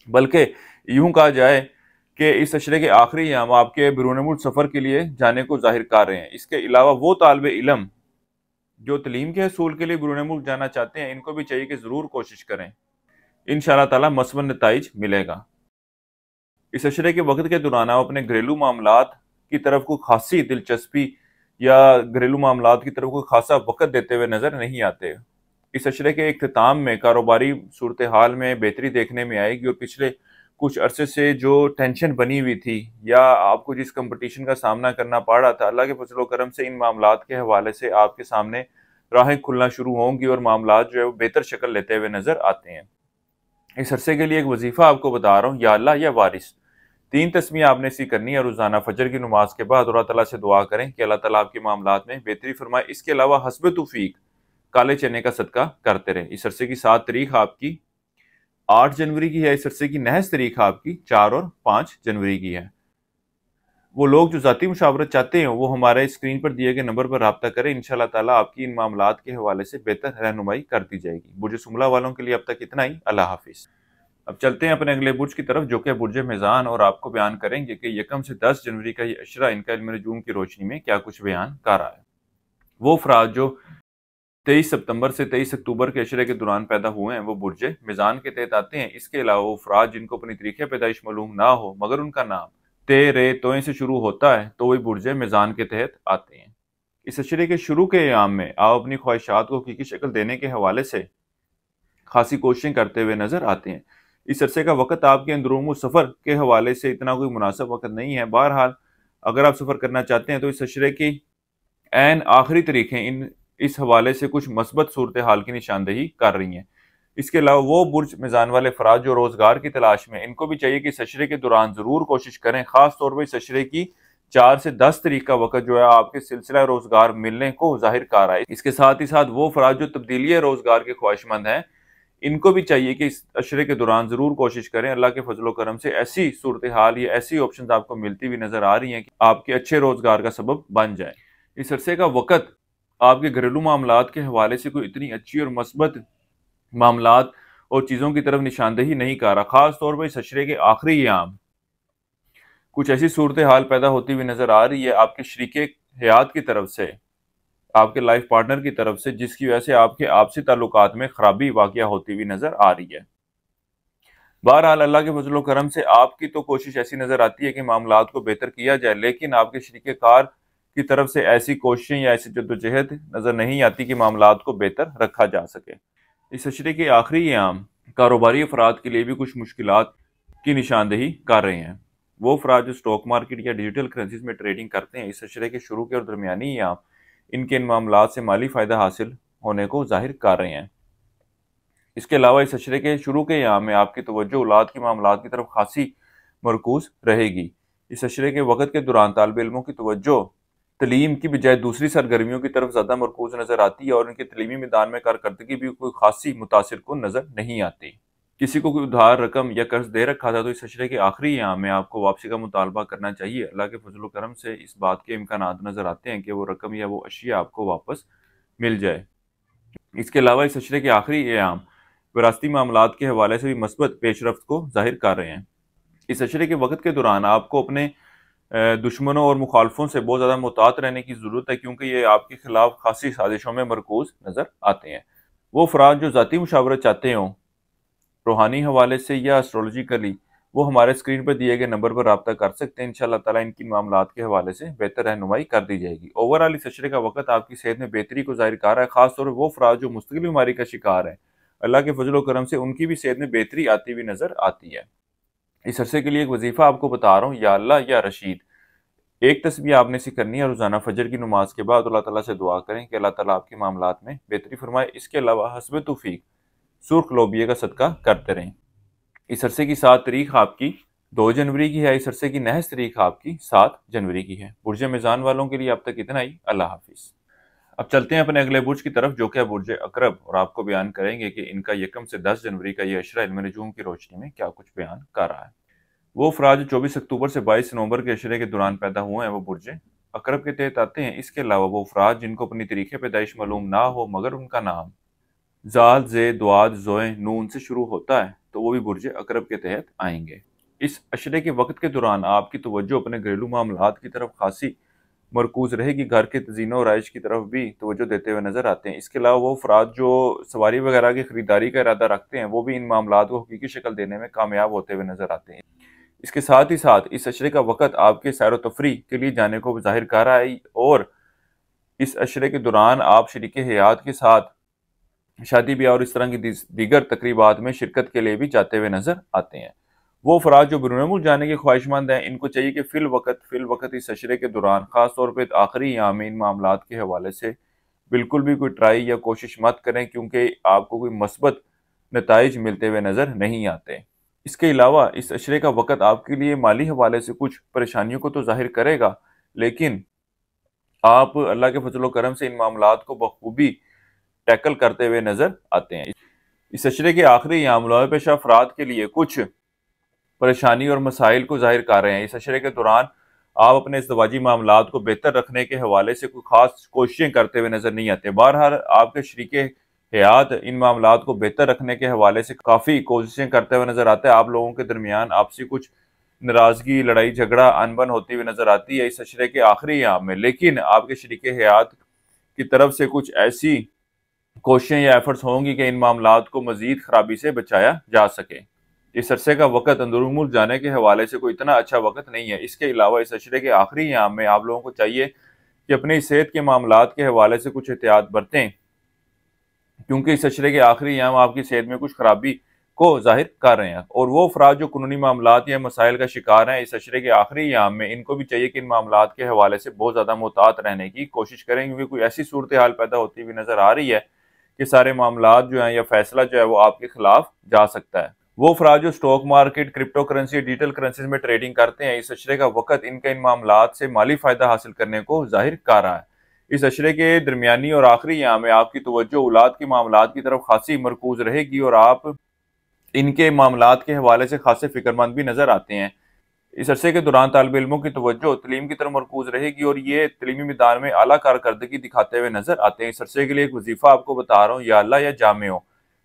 A: بلکہ یوں کہا جائے کہ اس عشرے کے آخری ایام آپ کے بیرون ملک سفر کے لیے جانے کو ظاہر کر رہے ہیں۔ اس کے علاوہ وہ طالب علم جو تعلیم کے حصول کے لیے بیرون ملک جانا چاہتے ہیں، ان کو بھی چاہیے کہ ضرور کوشش کریں، انشاءاللہ تعالی مثبت نتائج ملے گا۔ اس عشرے کے وقت کے دوران آپ اپنے گھریلو معاملات کی طرف کو خاصی دلچسپی یا گھریلو معاملات کی طرف کو خاصا وقت دیتے ہوئے نظر نہیں آتے۔ اس عشرے کے اختتام میں کاروباری صورتحال میں بہتری دیکھنے میں آئے گی، اور پچھلے کچھ عرصے سے جو ٹینشن بنی ہوئی تھی یا آپ کو جس کمپٹیشن کا سامنا کرنا پڑ رہا تھا، اللہ کے فضل و کرم سے ان معاملات کے حوالے سے آپ کے سامنے راہیں کھلنا شروع ہوں گی، اور معاملات جو ہے وہ بہتر شکل لیتے ہوئے نظر آتے ہیں۔ اس عرصے کے لیے ایک وظیفہ آپ کو بتا رہا ہوں، یا اللہ یا وارث، 3 تسمیہ آپ نے اسی کرنی ہے روزانہ فجر کی نماز کے بعد، اور اللہ تعالیٰ سے دعا کریں کہ اللہ تعالیٰ آپ کے معاملات میں بہتری فرمائے۔ اس کے علاوہ حسب توفیق کالے چنے کا صدقہ کرتے رہیں۔ اس عرصے کی 7 تاریخ آپ کی 8 جنوری کی ہے۔ اس عرصے کی نحس تاریخ آپ کی 4 اور 5 جنوری کی ہے۔ وہ لوگ جو ذاتی مشاورت چاہتے ہیں وہ ہمارے اسکرین پر دیے گئے نمبر پر رابطہ کریں، انشاءاللہ تعالیٰ آپ کی ان معاملات کے حوالے سے بہتر رہنمائی کر دی جائے گی۔ برج سنبلہ والوں کے لیے اب تک اتنا ہی، اللہ حافظ۔ اب چلتے ہیں اپنے اگلے برج کی طرف جو کہ برج میزان، اور آپ کو بیان کریں گے کہ 1 سے 10 جنوری کا یہ عشرہ ان کا علم نجوم کی روشنی میں کیا کچھ بیان کر رہا ہے۔ وہ افراد جو 23 ستمبر سے 23 اکتوبر کے عشرے کے دوران پیدا ہوئے ہیں وہ برج میزان کے تحت آتے ہیں۔ اس کے علاوہ وہ افراد جن کو اپنی تاریخ پیدائش معلوم نہ ہو مگر ان کا نام تے رے توئیں سے شروع ہوتا ہے تو وہی برج میزان کے تحت آتے ہیں۔ اس عشرے کے شروع کے ایام میں آپ اپنی خواہشات کو حقیقی شکل دینے کے حوالے سے خاصی کوششیں کرتے ہوئے نظر آتے ہیں۔ اس عرصے کا وقت آپ کے اندرون سفر کے حوالے سے اتنا کوئی مناسب وقت نہیں ہے۔ بہرحال اگر آپ سفر کرنا چاہتے ہیں تو اس عشرے کی عین آخری تاریخیں اس حوالے سے کچھ مثبت صورتحال کی نشاندہی کر رہی ہیں۔ اس کے علاوہ وہ برج میزان والے افراد جو روزگار کی تلاش میں، ان کو بھی چاہیے کہ اس عشرے کے دوران ضرور کوشش کریں، خاص طور پر اس عشرے کی 4 سے 10 تاریخ کا وقت جو ہے آپ کے سلسلہ روزگار ملنے کو ظاہر کر رہا ہے۔ اس کے ساتھ ہی ساتھ وہ افراد جو تبدیلی روزگار کے خواہش مند ہیں، ان کو بھی چاہیے کہ اس عشرے کے دوران ضرور کوشش کریں۔ اللہ کے فضل و کرم سے ایسی صورتحال یا ایسی آپشنز آپ کو ملتی ہوئی نظر آ رہی ہیں کہ آپ کے اچھے روزگار کا سبب بن جائیں۔ اس عرصے کا وقت آپ کے گھریلو معاملات کے حوالے سے کوئی اتنی اچھی اور مثبت معاملات اور چیزوں کی طرف نشاندہی نہیں کر رہا۔ خاص طور پر اس عشرے کے آخری ایام کچھ ایسی صورتحال پیدا ہوتی ہوئی نظر آ رہی ہے آپ کے شریک حیات کی طرف سے، آپ کے لائف پارٹنر کی طرف سے، جس کی وجہ سے آپ کے آپسی تعلقات میں خرابی واقع ہوتی ہوئی نظر آ رہی ہے۔ بہرحال اللہ کے فضل و کرم سے آپ کی تو کوشش ایسی نظر آتی ہے کہ معاملات کو بہتر کیا جائے، لیکن آپ کے شریک کار کی طرف سے ایسی کوششیں یا ایسی جدوجہد نظر نہیں آتی کہ معاملات کو بہتر رکھا جا سکے۔ اس عشرے کے آخری ایام کاروباری افراد کے لیے بھی کچھ مشکلات کی نشاندہی کر رہے ہیں۔ وہ افراد جو سٹاک مارکیٹ یا ڈیجیٹل کرنسیز میں ٹریڈنگ کرتے ہیں، اس عشرے کے شروع کے اور درمیانی ایام ان کے ان معاملات سے مالی فائدہ حاصل ہونے کو ظاہر کر رہے ہیں۔ اس کے علاوہ اس اشرے کے شروع کے ایام میں آپ کی توجہ اولاد کے معاملات کی طرف خاصی مرکوز رہے گی۔ اس اشرے کے وقت کے دوران طالب علموں کی توجہ تعلیم کی بجائے دوسری سرگرمیوں کی طرف زیادہ مرکوز نظر آتی ہے اور ان کے تعلیمی میدان میں کارکردگی بھی کوئی خاصی متاثر کن نظر نہیں آتی۔ کسی کو کوئی ادھار رقم یا قرض دے رکھا تھا تو اس اشرے کے آخری ایام میں آپ کو واپسی کا مطالبہ کرنا چاہیے۔ اللہ کے فضل و کرم سے اس بات کے امکانات نظر آتے ہیں کہ وہ رقم یا وہ اشیاء آپ کو واپس مل جائے۔ اس کے علاوہ اس اشرے کے آخری ایام وراثتی معاملات کے حوالے سے بھی مثبت پیش رفت کو ظاہر کر رہے ہیں۔ اس اشرے کے وقت کے دوران آپ کو اپنے دشمنوں اور مخالفوں سے بہت زیادہ محتاط رہنے کی ضرورت ہے، کیونکہ یہ آپ کے خلاف خاصی سازشوں میں مرکوز نظر آتے ہیں۔ وہ افراد جو ذاتی مشاورت چاہتے ہوں روحانی حوالے سے یا اسٹرولوجیکلی، وہ ہمارے اسکرین پر دیے گئے نمبر پر رابطہ کر سکتے ہیں۔ انشاءاللہ تعالیٰ ان کی معاملات کے حوالے سے بہتر رہنمائی کر دی جائے گی۔ اوورآل اس اشرے کا وقت آپ کی صحت میں بہتری کو ظاہر کر رہا ہے، خاص طور پر وہ افراد جو مستقل بیماری کا شکار ہیں، اللہ کے فضل و کرم سے ان کی بھی صحت میں بہتری آتی ہوئی نظر آتی ہے۔ اس عرصے کے لیے ایک وظیفہ آپ کو بتا رہا ہوں، یا اللہ یا رشید۔ ایک تسبیح آپ نے اسے کرنی ہے، روزانہ فجر کی نماز کے بعد اللہ تعالیٰ سے دعا کریں کہ اللہ تعالیٰ آپ کے معاملات میں بہتری فرمائے۔ اس کے علاوہ حسب توفیق سرخ لوبیے کا صدقہ کرتے رہیں۔ اس عرصے کی 7 تاریخ آپ کی 2 جنوری کی ہے۔ اس عرصے کی نحس تاریخ آپ کی 7 جنوری کی ہے۔ برج میزان والوں کے لیے اب تک اتنا ہی۔ اللہ حافظ۔ اب چلتے ہیں اپنے اگلے برج کی طرف، جو کہ برج عقرب، اور آپ کو بیان کریں گے کہ ان کا 1 سے 10 جنوری کا یہ اشرہ علم نجوم کی روشنی میں کیا کچھ بیان کر رہا ہے۔ وہ افراد جو 24 اکتوبر سے 22 نومبر کے اشرے کے دوران پیدا ہوئے ہیں وہ برج عقرب کے تحت آتے ہیں۔ اس کے علاوہ وہ افراد جن کو اپنی تاریخ پیدائش معلوم نہ ہو مگر ان کا نام زال، زے، دواد، زوئے، نون سے شروع ہوتا ہے تو وہ بھی برج عقرب کے تحت آئیں گے۔ اس اشرے کے وقت کے دوران آپ کی توجہ اپنے گھریلو معاملات کی طرف خاصی مرکوز رہے گی، گھر کے تزئین و آرائش کی طرف بھی توجہ دیتے ہوئے نظر آتے ہیں۔ اس کے علاوہ وہ افراد جو سواری وغیرہ کی خریداری کا ارادہ رکھتے ہیں وہ بھی ان معاملات کو حقیقی شکل دینے میں کامیاب ہوتے ہوئے نظر آتے ہیں۔ اس کے ساتھ ہی ساتھ اس اشرے کا وقت آپ کے سیر و تفریح کے لیے جانے کو ظاہر کر رہا ہے، اور اس اشرے کے دوران آپ شریک حیات کے ساتھ شادی بیاہ اور اس طرح کی دیگر تقریبات میں شرکت کے لیے بھی جاتے ہوئے نظر آتے ہیں۔ وہ افراد جو بیرون ملک جانے کے خواہش مند ہیں، ان کو چاہیے کہ فی الوقت اس اشرے کے دوران خاص طور پہ آخری ایام میں ان معاملات کے حوالے سے بالکل بھی کوئی ٹرائی یا کوشش مت کریں، کیونکہ آپ کو کوئی مثبت نتائج ملتے ہوئے نظر نہیں آتے۔ اس کے علاوہ اس اشرے کا وقت آپ کے لیے مالی حوالے سے کچھ پریشانیوں کو تو ظاہر کرے گا، لیکن آپ اللہ کے فضل و کرم سے ان معاملات کو بخوبی ٹیکل کرتے ہوئے نظر آتے ہیں۔ اس اشرے کے آخری ایام ملوہ پیشہ افراد کے لیے کچھ پریشانی اور مسائل کو ظاہر کر رہے ہیں۔ اس اشرے کے دوران آپ اپنے ازدواجی معاملات کو بہتر رکھنے کے حوالے سے کوئی خاص کوششیں کرتے ہوئے نظر نہیں آتے۔ بہرحال آپ کے شریک حیات ان معاملات کو بہتر رکھنے کے حوالے سے کافی کوششیں کرتے ہوئے نظر آتے ہیں۔ آپ لوگوں کے درمیان آپسی کچھ ناراضگی، لڑائی جھگڑا، انبن ہوتی ہوئی نظر آتی ہے اس اشرے کے آخری ایام میں، لیکن آپ کے شریک حیات کی طرف سے کچھ ایسی کوششیں یا ایفرٹس ہوں گی کہ ان معاملات کو مزید خرابی سے بچایا جا سکے۔ اس عرصے کا وقت اندرون ملک جانے کے حوالے سے کوئی اتنا اچھا وقت نہیں ہے۔ اس کے علاوہ اس اشرے کے آخری ایام میں آپ لوگوں کو چاہیے کہ اپنی صحت کے معاملات کے حوالے سے کچھ احتیاط برتیں، کیونکہ اس اشرے کے آخری ایام آپ کی صحت میں کچھ خرابی کو ظاہر کر رہے ہیں۔ اور وہ افراد جو قانونی معاملات یا مسائل کا شکار ہیں اس اشرے کے آخری ایام میں، ان کو بھی چاہیے کہ ان معاملات کے حوالے سے بہت زیادہ محتاط رہنے کی کوشش کریں، کیونکہ کوئی ایسی صورتحال پیدا ہوتی ہوئی نظر آ رہی ہے کہ سارے معاملات جو ہیں یا فیصلہ جو ہے وہ آپ کے خلاف جا سکتا ہے۔ وہ افراد جو stock market, crypto currency, digital currencies میں ٹریڈنگ کرتے ہیں، اس اشرے کا وقت ان کا ان معاملات سے مالی فائدہ حاصل کرنے کو ظاہر کر رہا ہے۔ اس اشرے کے درمیانی اور آخری ایام میں آپ کی توجہ اولاد کے معاملات کی طرف خاصی مرکوز رہے گی، اور آپ ان کے معاملات کے حوالے سے خاصے فکر مند بھی نظر آتے ہیں۔ اس عرصے کے دوران طالب علموں کی توجہ تعلیم کی طرف مرکوز رہے گی، اور یہ تعلیمی میدان میں اعلیٰ کارکردگی دکھاتے ہوئے نظر آتے ہیں۔ اس عرصے کے لیے ایک وظیفہ آپ کو بتا رہا ہوں، یا اللہ یا جامع ہو۔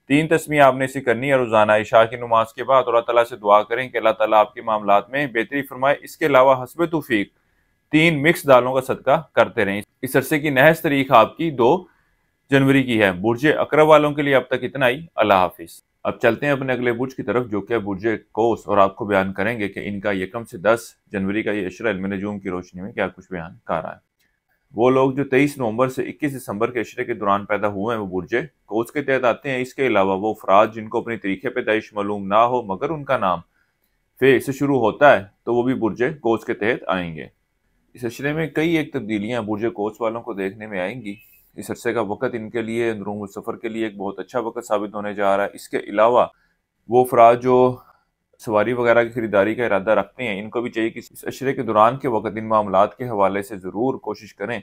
A: 3 تسبیح آپ نے اسے کرنی ہے روزانہ عشاء کی نماز کے بعد، اور اللہ تعالیٰ سے دعا کریں کہ اللہ تعالیٰ آپ کے معاملات میں بہتری فرمائے۔ اس کے علاوہ حسب توفیق 3 مکس دالوں کا صدقہ کرتے رہیں۔ اس عرصے کی نحس تاریخ آپ کی 2 جنوری کی ہے۔ برج عقرب والوں کے لیے اب تک اتنا ہی۔ اللہ حافظ۔ اب چلتے ہیں اپنے اگلے برج کی طرف، جو کہ برج قوس، اور آپ کو بیان کریں گے کہ ان کا 1 سے 10 جنوری کا یہ اشرہ علم نجوم کی روشنی میں کیا کچھ بیان کر رہا ہے۔ وہ لوگ جو 23 نومبر سے 21 دسمبر کے اشرے کے دوران پیدا ہوئے ہیں وہ برج قوس کے تحت آتے ہیں۔ اس کے علاوہ وہ افراد جن کو اپنی تاریخ پیدائش معلوم نہ ہو مگر ان کا نام فے سے شروع ہوتا ہے تو وہ بھی برج قوس کے تحت آئیں گے۔ اس اشرے میں کئی ایک تبدیلیاں برج قوس والوں کو دیکھنے میں آئیں گی۔ اس عرصے کا وقت ان کے لیے اندرون سفر کے لیے ایک بہت اچھا وقت ثابت ہونے جا رہا ہے۔ اس کے علاوہ وہ افراد جو سواری وغیرہ کی خریداری کا ارادہ رکھتے ہیں، ان کو بھی چاہیے کہ اس عشرے کے دوران کے وقت ان معاملات کے حوالے سے ضرور کوشش کریں۔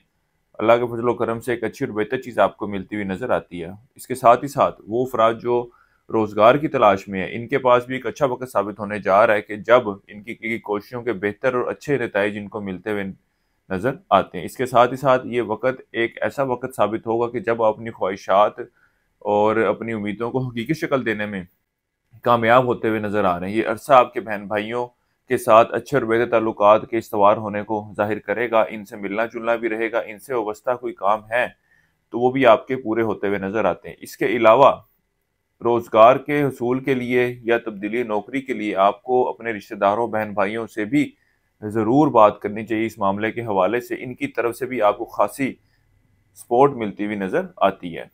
A: اللہ کے فضل و کرم سے ایک اچھی اور بہتر چیز آپ کو ملتی ہوئی نظر آتی ہے۔ اس کے ساتھ ہی ساتھ وہ افراد جو روزگار کی تلاش میں ہے، ان کے پاس بھی ایک اچھا وقت ثابت ہونے جا رہا ہے کہ جب ان کی کوششوں کے بہتر اور اچھے نتائج ان کو ملتے ہوئے نظر آتے ہیں۔ اس کے ساتھ ہی ساتھ یہ وقت ایک ایسا وقت ثابت ہوگا کہ جب آپ اپنی خواہشات اور اپنی امیدوں کو حقیقی شکل دینے میں کامیاب ہوتے ہوئے نظر آ رہے ہیں۔ یہ عرصہ آپ کے بہن بھائیوں کے ساتھ اچھے اور بہتر تعلقات کے استوار ہونے کو ظاہر کرے گا، ان سے ملنا جلنا بھی رہے گا، ان سے وابستہ کوئی کام ہے تو وہ بھی آپ کے پورے ہوتے ہوئے نظر آتے ہیں۔ اس کے علاوہ روزگار کے حصول کے لیے یا تبدیلی نوکری کے لیے آپ کو اپنے رشتہ داروں بہن بھائیوں سے بھی ضرور بات کرنی چاہیے اس معاملے کے حوالے سے۔ ان کی طرف سے بھی آپ کو خاصی سپورٹ ملتی ہوئی نظر آتی ہے۔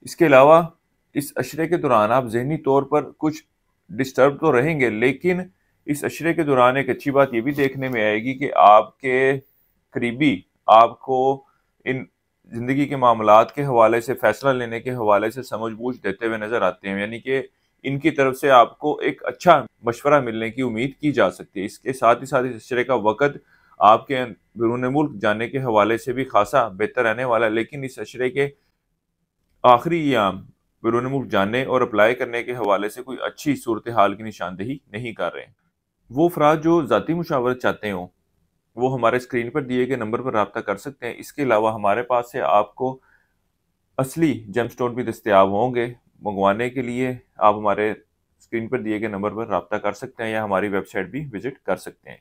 A: اس کے علاوہ اس عشرے کے دوران آپ ذہنی طور پر کچھ ڈسٹرب تو رہیں گے، لیکن اس عشرے کے دوران ایک اچھی بات یہ بھی دیکھنے میں آئے گی کہ آپ کے قریبی آپ کو ان زندگی کے معاملات کے حوالے سے فیصلہ لینے کے حوالے سے سمجھ بوجھ دیتے ہوئے نظر آتے ہیں، یعنی کہ ان کی طرف سے آپ کو ایک اچھا مشورہ ملنے کی امید کی جا سکتی ہے۔ اس کے ساتھ ہی ساتھ اس عشرے کا وقت آپ کے بیرون ملک جانے کے حوالے سے بھی خاصا بہتر رہنے والا ہے، لیکن اس عشرے کے آخری ایام بیرون ملک جانے اور اپلائی کرنے کے حوالے سے کوئی اچھی صورتحال کی نشاندہی نہیں کر رہے۔ وہ افراد جو ذاتی مشاورت چاہتے ہوں وہ ہمارے اسکرین پر دیے گئے نمبر پر رابطہ کر سکتے ہیں۔ اس کے علاوہ ہمارے پاس سے آپ کو اصلی جیم سٹون بھی دستیاب ہوں گے، منگوانے کے لیے آپ ہمارے اسکرین پر دیے گئے نمبر پر رابطہ کر سکتے ہیں یا ہماری ویب سائٹ بھی وزٹ کر سکتے ہیں۔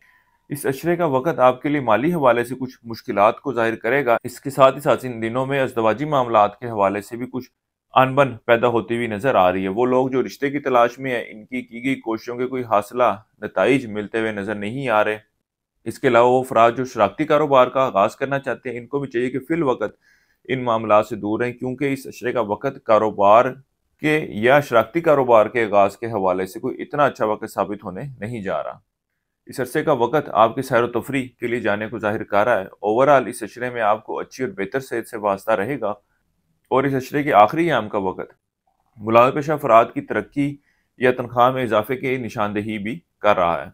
A: اس عشرے کا وقت آپ کے لیے مالی حوالے سے کچھ مشکلات کو ظاہر کرے گا۔ اس کے ساتھ ہی ساتھ ان دنوں میں ازدواجی معاملات کے حوالے سے بھی کچھ ان بن پیدا ہوتی ہوئی نظر آ رہی ہے۔ وہ لوگ جو رشتے کی تلاش میں ہیں، ان کی گئی کوششوں کے کوئی حاصلہ نتائج ملتے ہوئے نظر نہیں آ رہے۔ اس کے علاوہ وہ افراد جو شراکتی کاروبار کا آغاز کرنا چاہتے ہیں، ان کو بھی چاہیے کہ فی الوقت ان معاملات سے دور رہیں، کیونکہ اس عشرے کا وقت کاروبار کے یا شراکتی کاروبار کے آغاز کے حوالے سے کوئی اتنا اچھا وقت ثابت ہونے نہیں جا رہا۔ اس عرصے کا وقت آپ کے سیر و تفریح کے لیے جانے کو ظاہر کر رہا ہے۔ اوورآل اس عشرے میں آپ کو اچھی اور بہتر صحت سے وابستہ رہے گا، اور اس عشرے کے آخری ایام کا وقت ملازمت پیشہ افراد کی ترقی یا تنخواہ میں اضافے کی نشاندہی بھی کر رہا ہے۔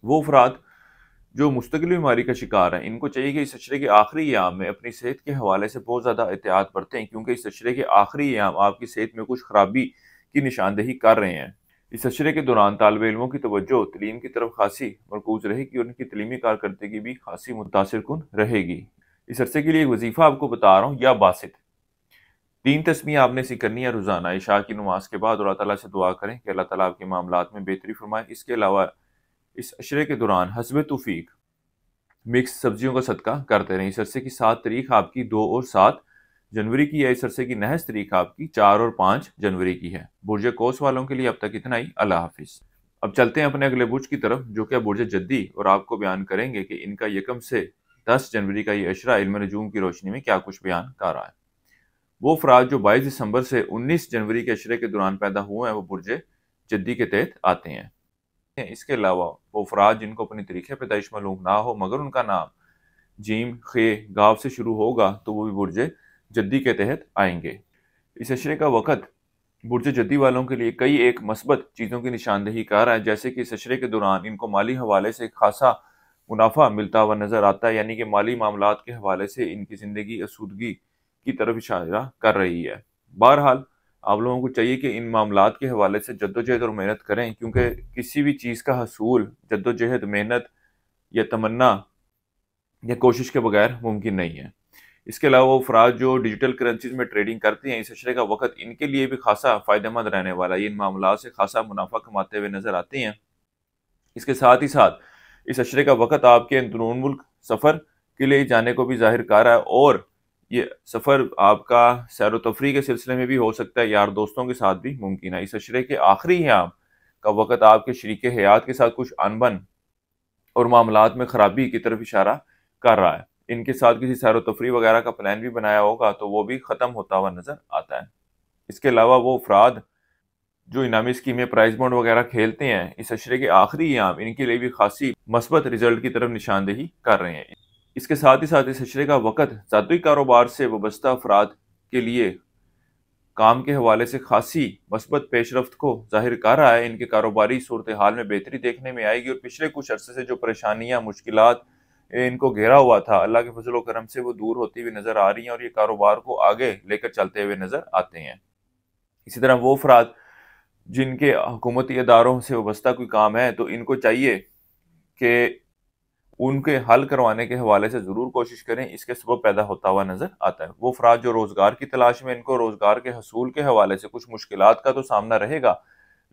A: وہ افراد جو مستقل بیماری کا شکار ہیں، ان کو چاہیے کہ اس عشرے کے آخری ایام میں اپنی صحت کے حوالے سے بہت زیادہ احتیاط برتیں، کیونکہ اس عشرے کے آخری ایام آپ کی صحت میں کچھ خرابی کی نشاندہی کر رہے ہیں۔ اس عشرے کے دوران طالب علموں کی توجہ تعلیم کی طرف خاصی مرکوز رہے گی اور ان کی تعلیمی کارکردگی بھی خاصی متاثر کن رہے گی۔ اس عرصے کے لیے ایک وظیفہ آپ کو بتا رہا ہوں، یا باسط 3 تسمیہ آپ نے اسی کرنی ہے روزانہ عشاء کی نماز کے بعد، اور اللہ تعالیٰ سے دعا کریں کہ اللہ تعالیٰ آپ کے معاملات میں بہتری فرمائے۔ اس کے علاوہ اس عشرے کے دوران حسب توفیق مکس سبزیوں کا صدقہ کرتے رہیں۔ اس عرصے کی 7 تاریخ آپ کی 2 اور 7 جنوری کی ہے۔ اس عرصے کی نحس تاریخ آپ کی 4 اور 5 جنوری کی ہے۔ برج قوس والوں کے لیے اب تک اتنا ہی۔ اللہ حافظ۔ اب چلتے ہیں اپنے اگلے برج کی طرف، جو کہ برج جدی، اور آپ کو بیان کریں گے کہ ان کا 1 سے 10 جنوری کا یہ عشرہ علم نجوم کی روشنی میں کیا کچھ بیان کر رہا ہے۔ وہ افراد جو 22 دسمبر سے 19 جنوری کے عشرے کے دوران پیدا ہوئے ہیں، وہ برج جدی کے تحت آتے ہیں۔ اس کے علاوہ وہ افراد جن کو اپنی تاریخ پیدائش معلوم نہ ہو مگر ان کا نام جیم خ گاو سے شروع ہوگا، تو وہ بھی برج جدی کے تحت آئیں گے۔ اس عشرے کا وقت برج جدی والوں کے لیے کئی ایک مثبت چیزوں کی نشاندہی کر رہا ہے، جیسے کہ اس عشرے کے دوران ان کو مالی حوالے سے خاصا منافع ملتا ہوا نظر آتا ہے، یعنی کہ مالی معاملات کے حوالے سے ان کی زندگی اسودگی کی طرف اشارہ کر رہی ہے۔ بہرحال آپ لوگوں کو چاہیے کہ ان معاملات کے حوالے سے جدوجہد اور محنت کریں، کیونکہ کسی بھی چیز کا حصول جدوجہد، محنت یا تمنا یا کوشش کے بغیر ممکن نہیں ہے۔ اس کے علاوہ وہ افراد جو ڈیجیٹل کرنسیز میں ٹریڈنگ کرتے ہیں، اس عشرے کا وقت ان کے لیے بھی خاصا فائدہ مند رہنے والا ہے۔ یہ ان معاملات سے خاصا منافع کماتے ہوئے نظر آتے ہیں۔ اس کے ساتھ ہی ساتھ اس عشرے کا وقت آپ کے اندرون ملک سفر کے لیے جانے کو بھی ظاہر کر رہا ہے، اور یہ سفر آپ کا سیر و تفریح کے سلسلے میں بھی ہو سکتا ہے، یار دوستوں کے ساتھ بھی ممکن ہے۔ اس عشرے کے آخری ایام کا وقت آپ کے شریک حیات کے ساتھ کچھ انبن اور معاملات میں خرابی کی طرف اشارہ کر رہا ہے۔ ان کے ساتھ کسی سیر و تفریح وغیرہ کا پلان بھی بنایا ہوگا تو وہ بھی ختم ہوتا ہوا نظر آتا ہے۔ اس کے علاوہ وہ افراد جو انعامی اسکیمیں، پرائز بانڈ وغیرہ کھیلتے ہیں، اس عشرے کے آخری ایام ان کے لیے بھی خاصی مثبت رزلٹ کی طرف نشاندہی کر رہے ہیں۔ اس کے ساتھ ہی ساتھ اس عشرے کا وقت ذاتی کاروبار سے وابستہ افراد کے لیے کام کے حوالے سے خاصی مثبت پیش رفت کو ظاہر کر رہا ہے۔ ان کے کاروباری صورتحال میں بہتری دیکھنے میں آئے گی، اور پچھلے کچھ عرصے سے جو پریشانیاں، مشکلات ان کو گھیرا ہوا تھا، اللہ کے فضل و کرم سے وہ دور ہوتی ہوئی نظر آ رہی ہیں، اور یہ کاروبار کو آگے لے کر چلتے ہوئے نظر آتے ہیں۔ اسی طرح وہ افراد جن کے حکومتی اداروں سے وابستہ کوئی کام ہے، تو ان کو چاہیے کہ ان کے حل کروانے کے حوالے سے ضرور کوشش کریں، اس کے سبب پیدا ہوتا ہوا نظر آتا ہے۔ وہ افراد جو روزگار کی تلاش میں، ان کو روزگار کے حصول کے حوالے سے کچھ مشکلات کا تو سامنا رہے گا،